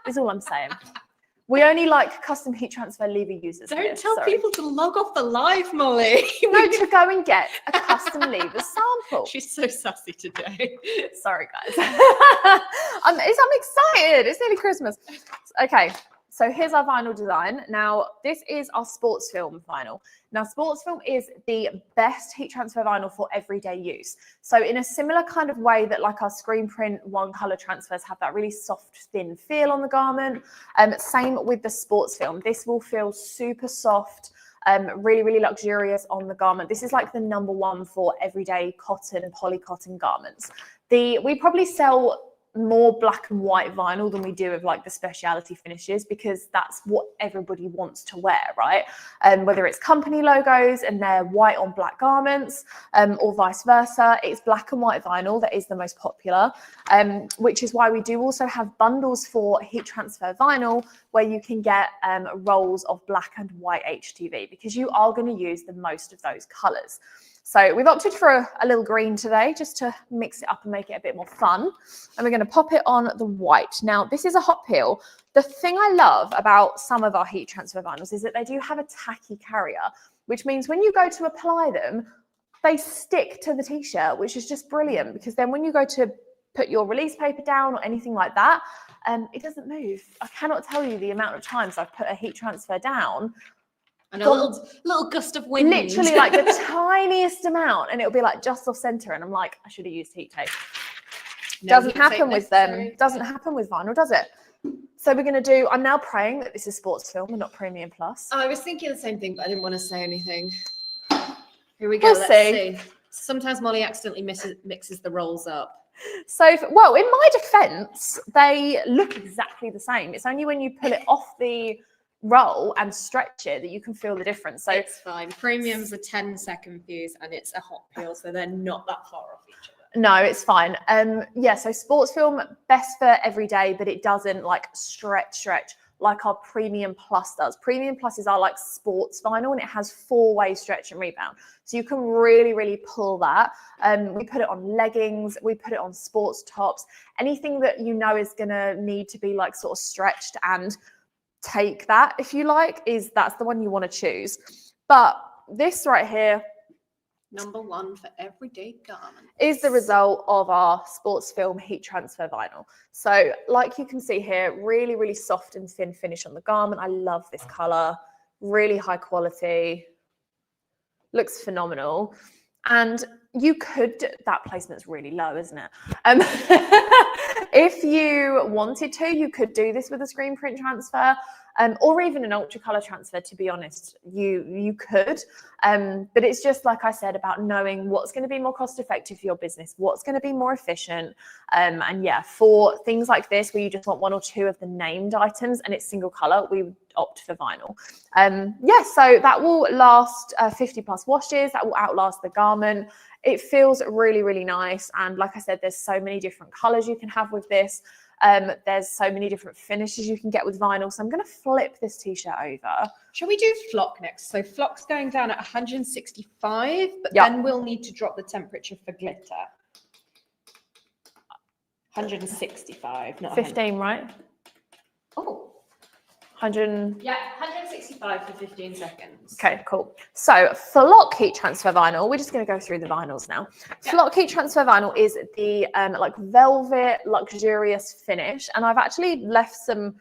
is all I'm saying. We only like custom heat transfer lever users. Don't tell people to log off the live, Molly. No, to go and get a custom lever sample. She's so sassy today. Sorry, guys. I'm excited. It's nearly Christmas. Okay, So here's our vinyl design. Now, this is our sports film vinyl. Now, sports film is the best heat transfer vinyl for everyday use. So in a similar kind of way that like our screen print one color transfers have that really soft, thin feel on the garment, same with the sports film. This will feel super soft, really, really luxurious on the garment. This is like the #1 for everyday cotton and polycotton garments. We probably sell more black and white vinyl than we do of like the specialty finishes, because that's what everybody wants to wear, right? Whether it's company logos and they're white on black garments, or vice versa, it's black and white vinyl that is the most popular, which is why we do also have bundles for heat transfer vinyl where you can get rolls of black and white HTV, because you are going to use the most of those colors. So we've opted for a little green today just to mix it up and make it a bit more fun. And we're going to pop it on the white. Now, this is a hot peel. The thing I love about some of our heat transfer vinyls is that they do have a tacky carrier, which means when you go to apply them, they stick to the t-shirt, which is just brilliant, because then when you go to put your release paper down or anything like that, it doesn't move. I cannot tell you the amount of times I've put a heat transfer down and a little gust of wind. Literally like the tiniest amount, and it'll be like just off center. And I'm like, I should have used heat tape. No, doesn't happen with them. Doesn't happen with vinyl, does it? So we're going to do, I'm now praying that this is sports film and not premium plus. I was thinking the same thing, but I didn't want to say anything. Here we go. We'll Let's see. Sometimes Molly accidentally mixes the rolls up. So, well, in my defense, they look exactly the same. It's only when you pull it off the roll and stretch it that you can feel the difference. So it's fine. Premium's a 10-second fuse and it's a hot peel, so they're not that far off each other. No, it's fine. Yeah, so sports film, best for every day, but it doesn't like stretch like our Premium Plus does. Premium Plus is our like sports vinyl, and it has 4-way stretch and rebound. So you can really, really pull that. We put it on leggings, we put it on sports tops, anything that you know is gonna need to be like sort of stretched and take that, if you like, that's the one you want to choose. But this right here, #1 for everyday garments, is the result of our sports film heat transfer vinyl. So like you can see here, really, really soft and thin finish on the garment. I love this color, really high quality, looks phenomenal. And you could, that placement's really low, isn't it? If you wanted to, you could do this with a screen print transfer, or even an ultracolor transfer, to be honest, you could. But it's just, like I said, about knowing what's going to be more cost effective for your business, what's going to be more efficient. And yeah, for things like this, where you just want 1 or 2 of the named items and it's single color, we would opt for vinyl. Yeah, so that will last 50 plus washes, that will outlast the garment. It feels really, really nice. And like I said, there's so many different colors you can have with this. There's so many different finishes you can get with vinyl. So I'm going to flip this t-shirt over. Shall we do flock next? So flock's going down at 165, but Yep. then we'll need to drop the temperature for glitter. 165, not 15, right? Oh, 100. yeah, 165 for 15 seconds. Okay, cool. So flock heat transfer vinyl, we're just going to go through the vinyls now. Yeah. Flock heat transfer vinyl is the like velvet, luxurious finish. And I've actually left some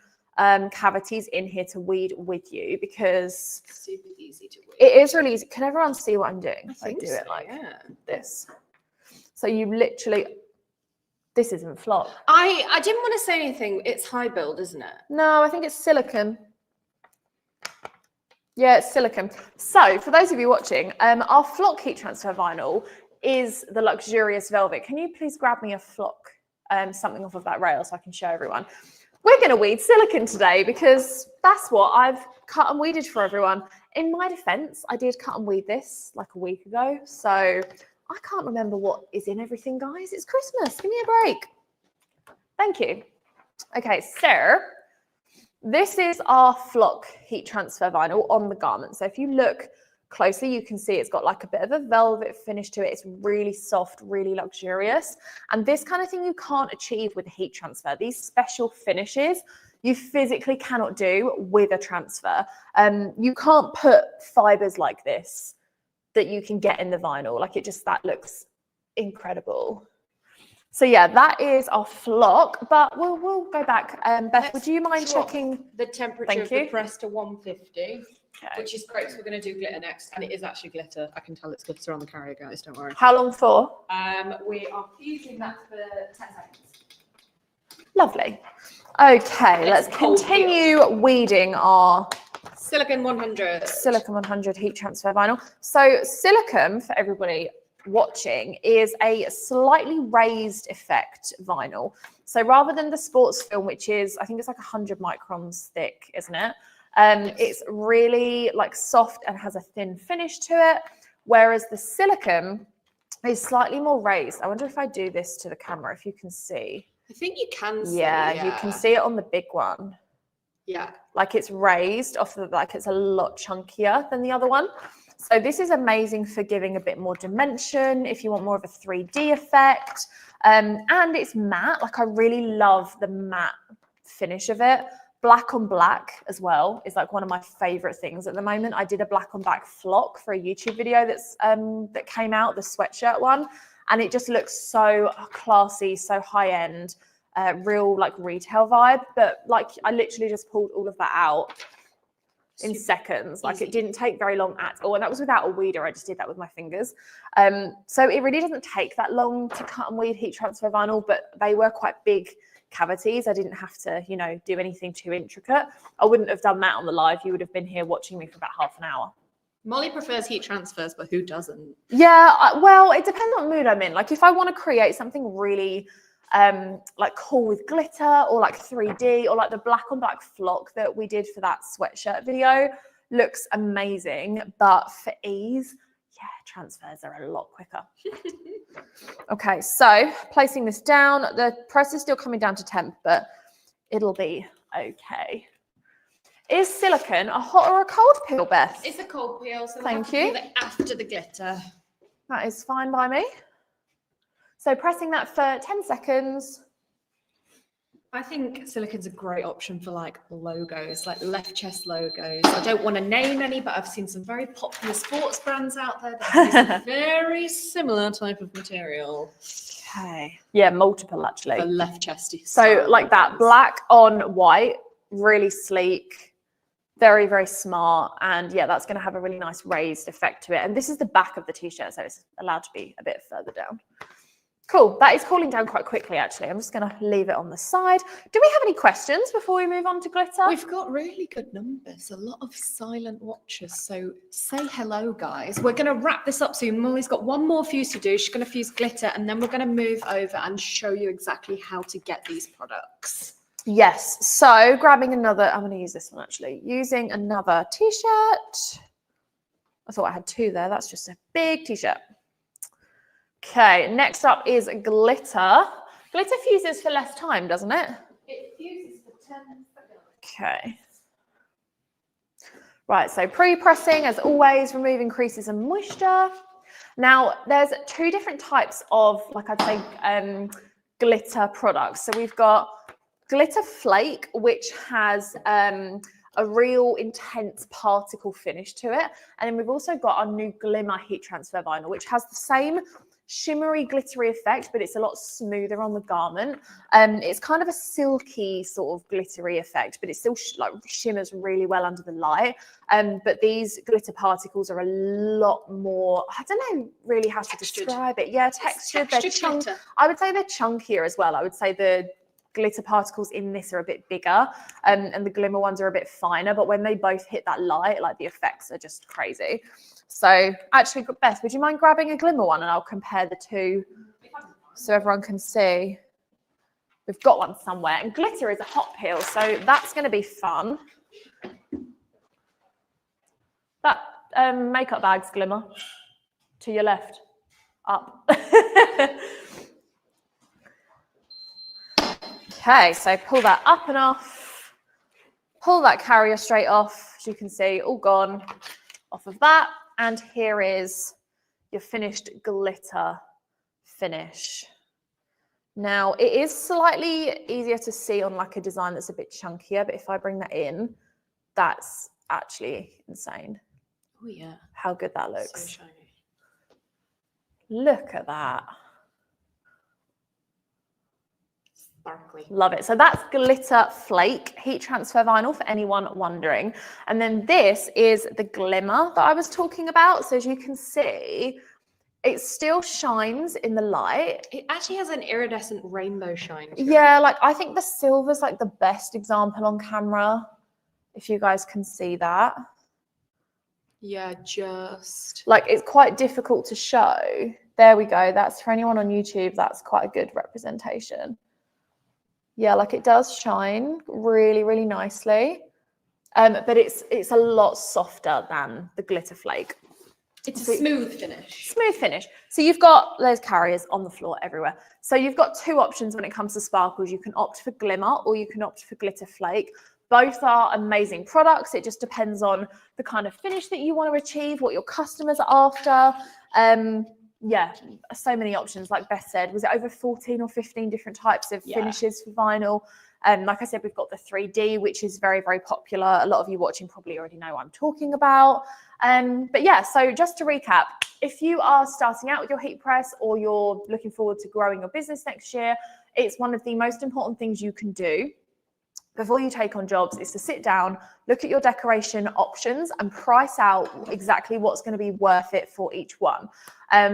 cavities in here to weed with you, because Super easy to wear. it is really easy. Can everyone see what I'm doing? I think do so, it like yeah. this. So you literally, this isn't flock. I didn't want to say anything. It's high build, isn't it? No, I think it's silicone. Yeah, it's silicone. So for those of you watching, our flock heat transfer vinyl is the luxurious velvet. Can you please grab me a flock, something off of that rail so I can show everyone? We're going to weed silicone today, because that's what I've cut and weeded for everyone. In my defense, I did cut and weed this like a week ago. So I can't remember what is in everything, guys. It's Christmas. Give me a break. Thank you. Okay, so this is our flock heat transfer vinyl on the garment. So if you look closely, you can see it's got like a bit of a velvet finish to it. It's really soft, really luxurious. And this kind of thing you can't achieve with heat transfer. These special finishes you physically cannot do with a transfer. You can't put fibers like this that you can get in the vinyl. Like it just, that looks incredible. So yeah, that is our flock, but we'll go back. Beth, would you mind swap checking? the temperature Thank of the you. press to 150, Okay. which is great. So we're going to do glitter next, and it is actually glitter. I can tell it's glitter on the carrier, guys. Don't worry. How long for? We are fusing that for 10 seconds. Lovely. Okay, Let's let's cold continue weeding our Silicon 100. Silicon 100 heat transfer vinyl. So silicon, for everybody watching, is a slightly raised effect vinyl. So rather than the sports film, which is, I think it's like 100 microns thick, isn't it? Yes. It's really like soft and has a thin finish to it. Whereas the silicon is slightly more raised. I wonder if I do this to the camera, if you can see. I think you can see. Yeah, you can see it on the big one. Yeah. Like it's raised off the, like it's a lot chunkier than the other one. So this is amazing for giving a bit more dimension if you want more of a 3D effect. And it's matte. Like I really love the matte finish of it. Black on black as well is like one of my favorite things at the moment. I did a black on black flock for a YouTube video that's that came out, the sweatshirt one, and it just looks so classy, so high end. Real like retail vibe, but like I literally just pulled all of that out in seconds. Like it didn't take very long at all, and that was without a weeder. I just did that with my fingers. So it really doesn't take that long to cut and weed heat transfer vinyl, but they were quite big cavities. I didn't have to, you know, do anything too intricate. I wouldn't have done that on the live. You would have been here watching me for about half an hour. Molly prefers heat transfers, but who doesn't? Yeah, well, it depends on what mood I'm in. Like if I want to create something really like cool with glitter or like 3D or like the black on black flock that we did for that sweatshirt video looks amazing, but for ease, yeah, transfers are a lot quicker. Okay, so placing this down, the press is still coming down to temp, but it'll be okay. Is silicone a hot or a cold peel, Beth? It's a cold peel, so Thank we'll you. have to peel it after the glitter. That is fine by me. So pressing that for 10 seconds. I think silicone's a great option for like logos, like left chest logos. I don't want to name any, but I've seen some very popular sports brands out there that use a very similar type of material. Okay. Yeah, multiple actually. For left chesty. So like that, black on white, really sleek, very, very smart. And yeah, that's going to have a really nice raised effect to it. And this is the back of the t-shirt, so it's allowed to be a bit further down. Cool. That is cooling down quite quickly, actually. I'm just going to leave it on the side. Do we have any questions before we move on to glitter? We've got really good numbers, a lot of silent watchers. So say hello, guys. We're going to wrap this up soon. Molly's got one more fuse to do. She's going to fuse glitter, and then we're going to move over and show you exactly how to get these products. Yes. So grabbing another, I'm going to use this one actually, using another t-shirt. I thought I had two there. That's just a big t-shirt. Okay, next up is glitter. Glitter fuses for less time, doesn't it? It fuses for 10 seconds. Okay. Right, so pre-pressing, as always, removing creases and moisture. Now, there's two different types of, like I'd say, glitter products. So we've got glitter flake, which has a real intense particle finish to it. And then we've also got our new glimmer heat transfer vinyl, which has the same shimmery glittery effect, but it's a lot smoother on the garment. It's kind of a silky sort of glittery effect, but it still like shimmers really well under the light. But these glitter particles are a lot more, I don't know really how to describe it. Yeah, textured. They're glitter. I would say they're chunkier as well. I would say the glitter particles in this are a bit bigger, and the glimmer ones are a bit finer, but when they both hit that light, like the effects are just crazy. So actually, Beth, would you mind grabbing a glimmer one and I'll compare the two so everyone can see? We've got one somewhere, and glitter is a hot peel, so that's going to be fun. That makeup bag's glimmer to your left, up. Okay, so pull that up and off, pull that carrier straight off, as you can see, all gone off of that. And here is your finished glitter finish. Now, it is slightly easier to see on like a design that's a bit chunkier, but if I bring that in, that's actually insane. Oh yeah. How good that looks. So shiny. Look at that. Sparkly. Love it. So that's glitter flake heat transfer vinyl for anyone wondering. And then this is the glimmer that I was talking about. So as you can see, it still shines in the light. It actually has an iridescent rainbow shine to it. Yeah, like I think the silver's like the best example on camera, if you guys can see that. Yeah, just Like it's quite difficult to show. There we go. That's for anyone on YouTube. That's quite a good representation. Yeah, like it does shine really, really nicely. But it's a lot softer than the glitter flake. it's a smooth finish. Smooth finish. So you've got those carriers on the floor everywhere. So you've got two options when it comes to sparkles. You can opt for glimmer or you can opt for glitter flake. Both are amazing products. It just depends on the kind of finish that you want to achieve, what your customers are after. Yeah, so many options. Like Beth said, was it over 14 or 15 different types of finishes for vinyl? Like I said, we've got the 3D, which is very, very popular. A lot of you watching probably already know what I'm talking about. But yeah, so just to recap, if you are starting out with your heat press or you're looking forward to growing your business next year, it's one of the most important things you can do before you take on jobs is to sit down, look at your decoration options and price out exactly what's going to be worth it for each one.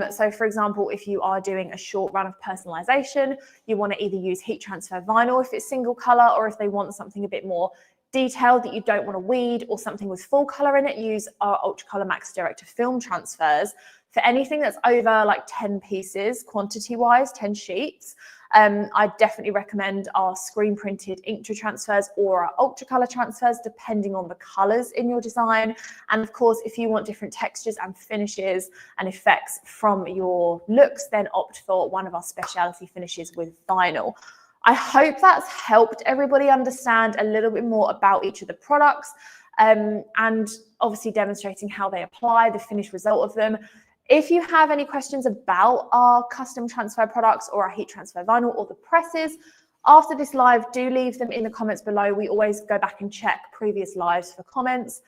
So for example, if you are doing a short run of personalization, you want to either use heat transfer vinyl if it's single color, or if they want something a bit more detailed that you don't want to weed or something with full color in it, use our ultracolor max direct to film transfers. For anything that's over like 10 pieces, quantity wise, 10 sheets, I definitely recommend our screen printed Inktra transfers or our ultracolor transfers, depending on the colors in your design. And of course, if you want different textures and finishes and effects from your looks, then opt for one of our specialty finishes with vinyl. I hope that's helped everybody understand a little bit more about each of the products, and obviously demonstrating how they apply, the finished result of them. If you have any questions about our custom transfer products or our heat transfer vinyl or the presses, after this live, do leave them in the comments below. We always go back and check previous lives for comments.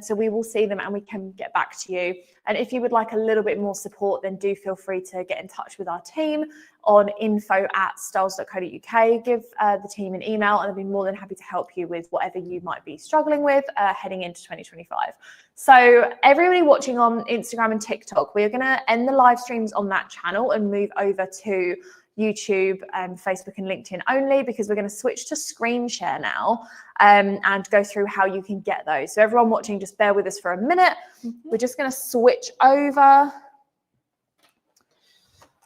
So we will see them and we can get back to you. And if you would like a little bit more support, then do feel free to get in touch with our team on info@styles.co.uk. Give the team an email and they'll be more than happy to help you with whatever you might be struggling with heading into 2025. So everybody watching on Instagram and TikTok, we're going to end the live streams on that channel and move over to YouTube, Facebook and LinkedIn only, because we're going to switch to screen share now and go through how you can get those. So everyone watching, just bear with us for a minute. We're just going to switch over.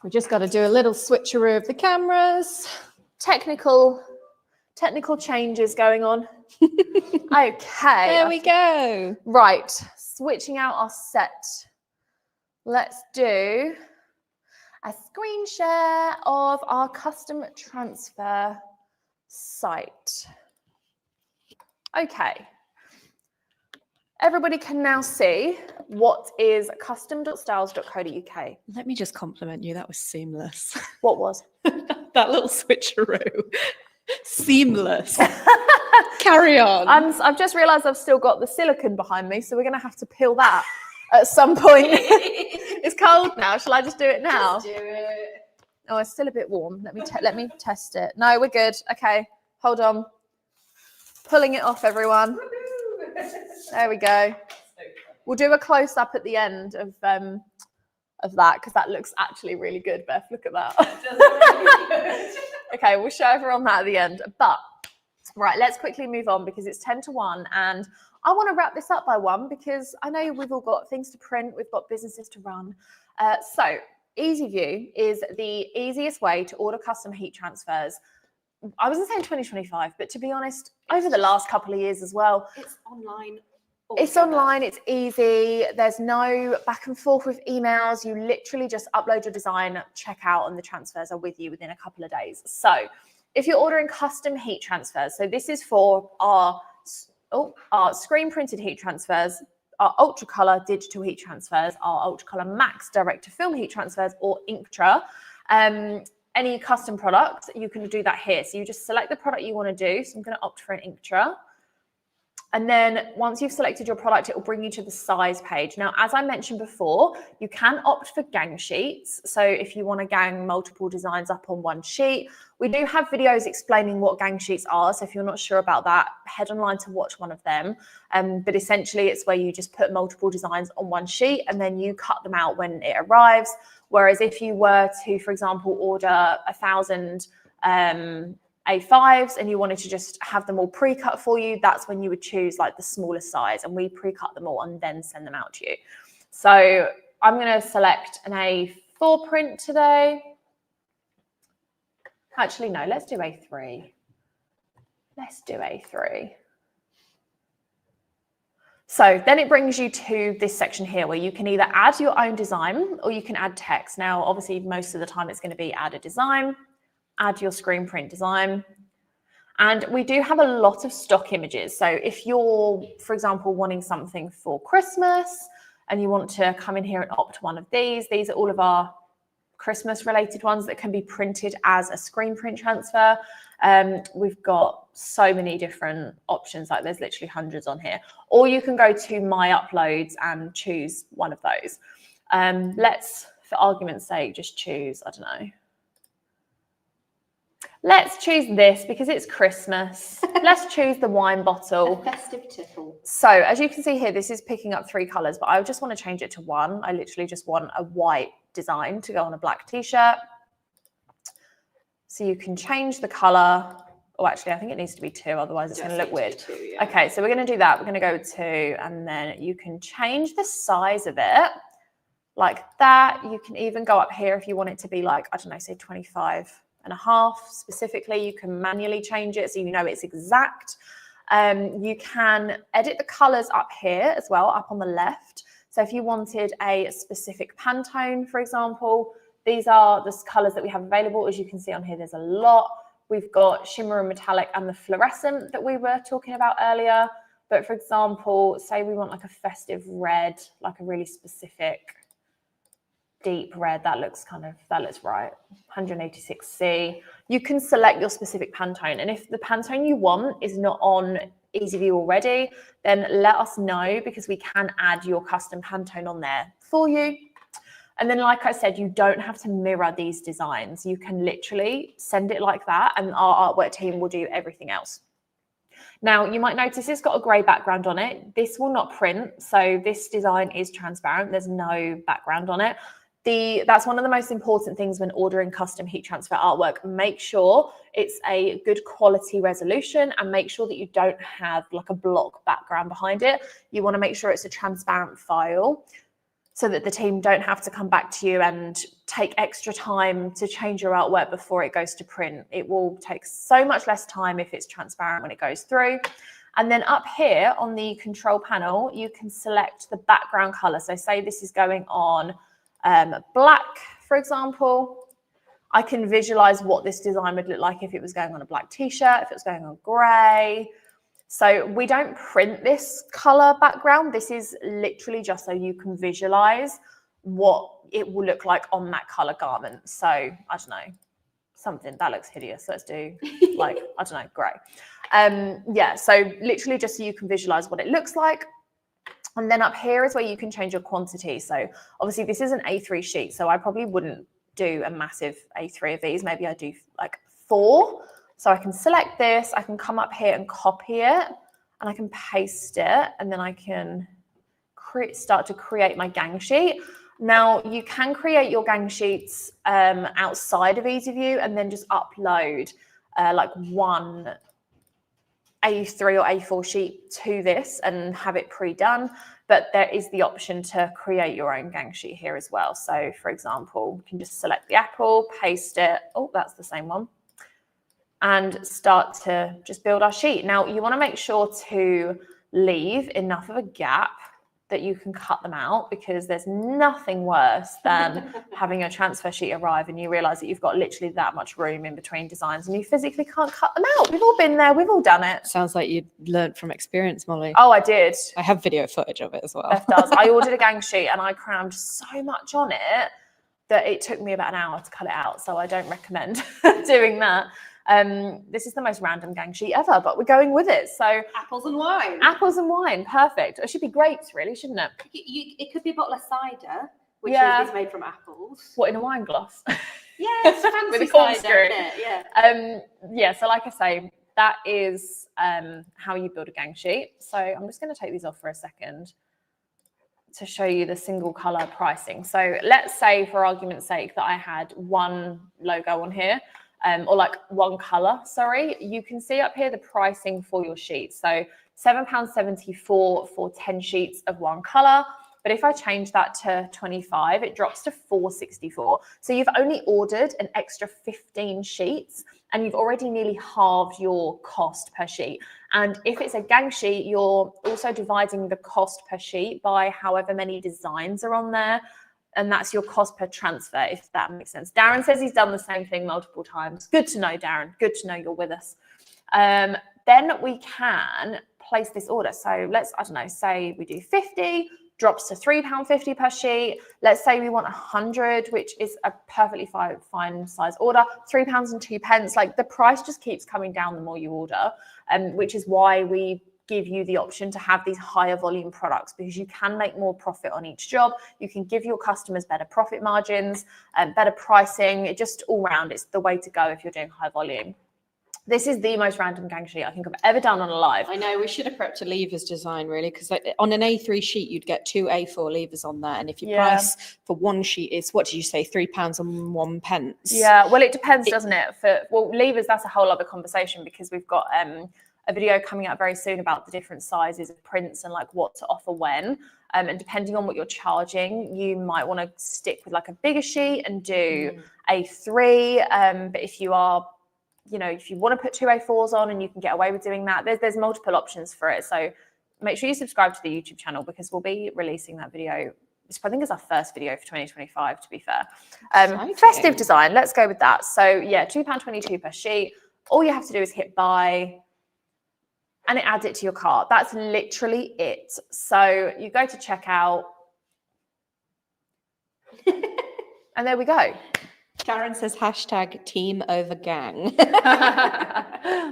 We just got to do a little switcheroo of the cameras. Technical changes going on. Okay. There we go. Right. Switching out our set. Let's do a screen share of our custom transfer site. Okay. Everybody can now see what is custom.styles.co.uk. Let me just compliment you. That was seamless. What was? That little switcheroo. Seamless. Carry on. I've just realised I've still got the silicone behind me, so we're going to have to peel that at some point. It's cold now. Shall I just do it now? Just do it. Oh, it's still a bit warm. Let me test it. No, we're good. Okay, hold on. Pulling it off, everyone. There we go. We'll do a close up at the end of that, because that looks actually really good, Beth. Look at that. Okay, we'll show everyone that at the end. But right, let's quickly move on because it's 10 to 1 and I want to wrap this up by 1 because I know we've all got things to print, we've got businesses to run. So EasyView is the easiest way to order custom heat transfers. I wasn't saying 2025, but to be honest, over the last couple of years as well. It's online. It's online, it's easy. There's no back and forth with emails. You literally just upload your design, check out, and the transfers are with you within a couple of days. So if you're ordering custom heat transfers, so this is for our screen printed heat transfers, our ultracolor digital heat transfers, our ultracolor max direct to film heat transfers, or Inktra, any custom product, you can do that here. So you just select the product you want to do. So I'm going to opt for an Inktra. And then once you've selected your product, it will bring you to the size page. Now, as I mentioned before, you can opt for gang sheets. So if you want to gang multiple designs up on one sheet, we do have videos explaining what gang sheets are. So if you're not sure about that, head online to watch one of them. But essentially, it's where you just put multiple designs on one sheet and then you cut them out when it arrives. Whereas if you were to, for example, order 1,000 A5s and you wanted to just have them all pre-cut for you, that's when you would choose like the smallest size, and we pre-cut them all and then send them out to you. So I'm going to select an A4 print today. Actually, no, let's do A3. Let's do A3. So then it brings you to this section here where you can either add your own design or you can add text. Now, obviously, most of the time it's going to be add a design, add your screen print design. And we do have a lot of stock images. So if you're, for example, wanting something for Christmas and you want to come in here and opt one of these are all of our Christmas related ones that can be printed as a screen print transfer. We've got so many different options, like there's literally hundreds on here. Or you can go to My Uploads and choose one of those. Let's, for argument's sake, just choose, I don't know. Let's choose this because it's Christmas. Let's choose the wine bottle. A festive tiffle. So as you can see here, this is picking up 3 colors, but I just want to change it to 1. I literally just want a white design to go on a black t-shirt. So you can change the color. Oh, actually, I think it needs to be 2, otherwise it's going to look weird. 2, yeah. Okay, so we're going to do that. We're going to go 2, and then you can change the size of it like that. You can even go up here if you want it to be like, I don't know, say 25.5 specifically. You can manually change it so you know it's exact. You can edit the colors up here as well, up on the left. So if you wanted a specific Pantone, for example, these are the colors that we have available. As you can see on here, there's a lot. We've got shimmer and metallic and the fluorescent that we were talking about earlier. But for example, say we want like a festive red, like a really specific deep red, that looks right, 186C. You can select your specific Pantone, and if the Pantone you want is not on Easy View already, then let us know because we can add your custom Pantone on there for you. And then, like I said, you don't have to mirror these designs. You can literally send it like that, and our artwork team will do everything else. Now, you might notice it's got a grey background on it. This will not print, so this design is transparent. There's no background on it. That's one of the most important things when ordering custom heat transfer artwork. Make sure it's a good quality resolution and make sure that you don't have like a block background behind it. You want to make sure it's a transparent file so that the team don't have to come back to you and take extra time to change your artwork before it goes to print. It will take so much less time if it's transparent when it goes through. And then up here on the control panel, you can select the background color. So say this is going on black, for example. I can visualize what this design would look like if it was going on a black t-shirt, if it was going on gray. So we don't print this color background. This is literally just so you can visualize what it will look like on that color garment. So I don't know, something that looks hideous. Let's do like, I don't know, gray. Yeah, so literally just so you can visualize what it looks like. And then up here is where you can change your quantity. So obviously this is an A3 sheet, so I probably wouldn't do a massive A3 of these. Maybe I do like 4. So I can select this, I can come up here and copy it, and I can paste it, and then I can start to create my gang sheet. Now you can create your gang sheets outside of EasyView and then just upload like one A3 or A4 sheet to this and have it pre-done, but there is the option to create your own gang sheet here as well. So for example, we can just select the apple, paste it, oh, that's the same one, and start to just build our sheet. Now you want to make sure to leave enough of a gap that you can cut them out, because there's nothing worse than having a transfer sheet arrive and you realize that you've got literally that much room in between designs and you physically can't cut them out. We've all been there, we've all done it. Sounds like you learned from experience, Molly. Oh, I did. I have video footage of it as well. Beth does. I ordered a gang sheet and I crammed so much on it that it took me about an hour to cut it out. So I don't recommend doing that. This is the most random gang sheet ever, but we're going with it. So Apples and wine. apples and wine, perfect. It should be grapes, really, shouldn't it? It could be a bottle of cider, which Yeah. is made from apples. What, in a wine glass? Yeah, it's fancy With a cider, corkscrew. isn't it? Yeah. Yeah, so like I say, that is how you build a gang sheet. So I'm just going to take these off for a second to show you the single color pricing. So let's say, for argument's sake, that I had one logo on here, or like one color, sorry. You can see up here the pricing for your sheets. So £7.74 for 10 sheets of one color. But if I change that to 25, it drops to £4.64. So you've only ordered an extra 15 sheets and you've already nearly halved your cost per sheet. And if it's a gang sheet, you're also dividing the cost per sheet by however many designs are on there. And that's your cost per transfer, if that makes sense. Darren says he's done the same thing multiple times. Good to know, Darren. Good to know you're with us. Then we can place this order. So let's, I don't know, say we do 50, drops to £3.50 per sheet. Let's say we want 100, which is a perfectly fine size order, £3.02. Like, the price just keeps coming down the more you order, which is why we give you the option to have these higher volume products, because you can make more profit on each job. You can give your customers better profit margins and better pricing. It just all round, it's the way to go if you're doing high volume. This is the most random gang sheet I think I've ever done on a live. I know, we should have prepped a levers design, really, because on an A3 sheet, you'd get 2 A4 levers on there. And if your price for one sheet is, what did you say, £3.01? Yeah, well, it depends, doesn't it? Well, levers, that's a whole other conversation, because we've got a video coming out very soon about the different sizes of prints and like what to offer when. And depending on what you're charging, you might want to stick with like a bigger sheet and do A3. But if you are, you know, if you want to put 2 A4s on and you can get away with doing that, there's multiple options for it. So make sure you subscribe to the YouTube channel, because we'll be releasing that video. I think it's our first video for 2025, to be fair. Festive design, let's go with that. So yeah, £2.22 per sheet. All you have to do is hit buy and it adds it to your cart. That's literally it. So you go to checkout and there we go. Darren says hashtag team over gang.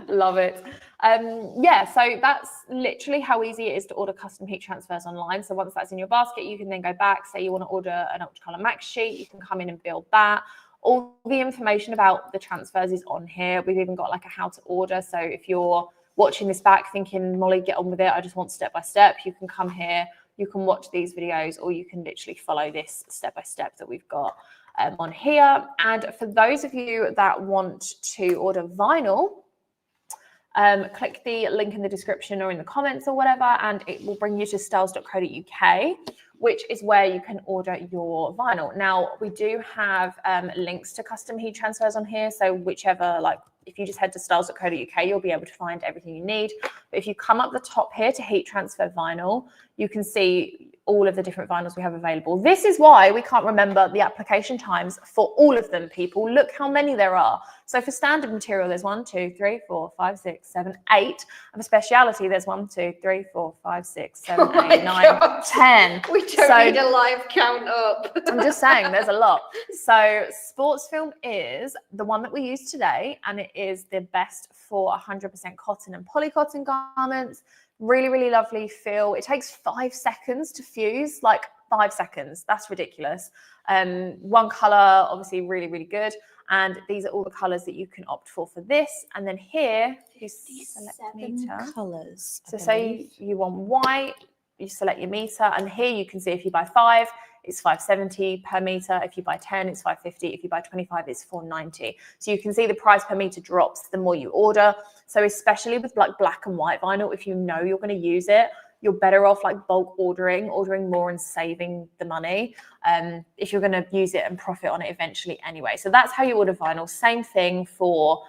Love it. Yeah, so that's literally how easy it is to order custom heat transfers online. So once that's in your basket, you can then go back, say you want to order an ultracolor max sheet, you can come in and build that. All the information about the transfers is on here. We've even got like a how to order. So if you're watching this back thinking, Molly, get on with it, I just want step by step, you can come here, you can watch these videos, or you can literally follow this step by step that we've got on here. And for those of you that want to order vinyl, click the link in the description or in the comments or whatever, and it will bring you to styles.co.uk, which is where you can order your vinyl. Now, we do have links to custom heat transfers on here, so whichever, like, if you just head to styles.co.uk, you'll be able to find everything you need. But if you come up the top here to heat transfer vinyl, you can see all of the different vinyls we have available. This is why we can't remember the application times for all of them, people. Look how many there are. So for standard material, there's 1, 2, 3, 4, 5, 6, 7, 8. And for speciality, there's 1, 2, 3, 4, 5, 6, 7, 8, 9, 10. We don't need a live count up. I'm just saying, there's a lot. So sports film is the one that we use today, and it is the best for 100% cotton and polycotton garments. Really, really lovely feel. It takes 5 seconds to fuse, like 5 seconds. That's ridiculous. One color, obviously really, really good. And these are all the colors that you can opt for this. And then here, you select meter. Colors. So say you want white, you select your meter. And here you can see if you buy 5, it's $5.70 per meter. If you buy 10, it's $5.50. If you buy 25, it's $4.90. So you can see the price per meter drops the more you order. So especially with like black and white vinyl, if you know you're going to use it, you're better off like bulk ordering more and saving the money if you're going to use it and profit on it eventually anyway. So that's how you order vinyl. Same thing for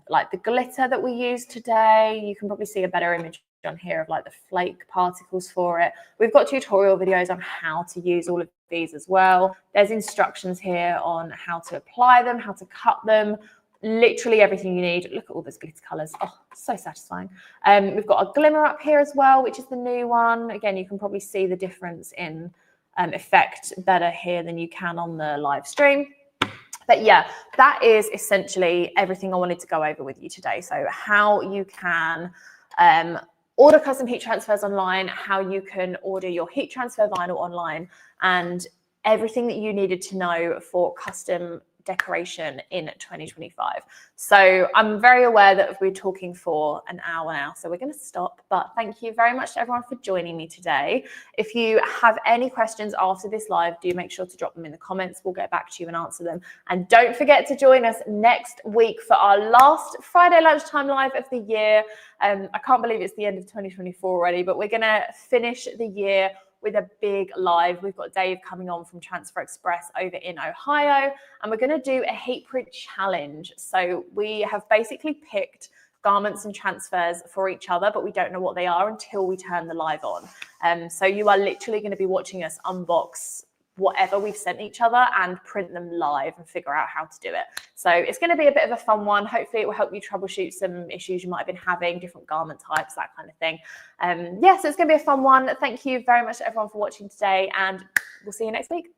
like the glitter that we use today. You can probably see a better image on here of like the flake particles for it. We've got tutorial videos on how to use all of these as well. There's instructions here on how to apply them, how to cut them, literally everything you need. Look at all those glitter colors. Oh, so satisfying. We've got a glimmer up here as well, which is the new one. Again, you can probably see the difference in effect better here than you can on the live stream. But yeah, that is essentially everything I wanted to go over with you today. So how you can order custom heat transfers online, how you can order your heat transfer vinyl online, and everything that you needed to know for custom decoration in 2025. So I'm very aware that we're talking for an hour now, so we're going to stop. But thank you very much to everyone for joining me today. If you have any questions after this live, do make sure to drop them in the comments. We'll get back to you and answer them. And don't forget to join us next week for our last Friday lunchtime live of the year. I can't believe it's the end of 2024 already, but we're going to finish the year with a big live. We've got Dave coming on from Transfer Express over in Ohio, and we're going to do a heat print challenge. So we have basically picked garments and transfers for each other, but we don't know what they are until we turn the live on. So you are literally going to be watching us unbox whatever we've sent each other and print them live and figure out how to do it. So it's going to be a bit of a fun one. Hopefully it will help you troubleshoot some issues you might have been having, different garment types, that kind of thing. Yeah, so it's going to be a fun one. Thank you very much to everyone for watching today, and we'll see you next week.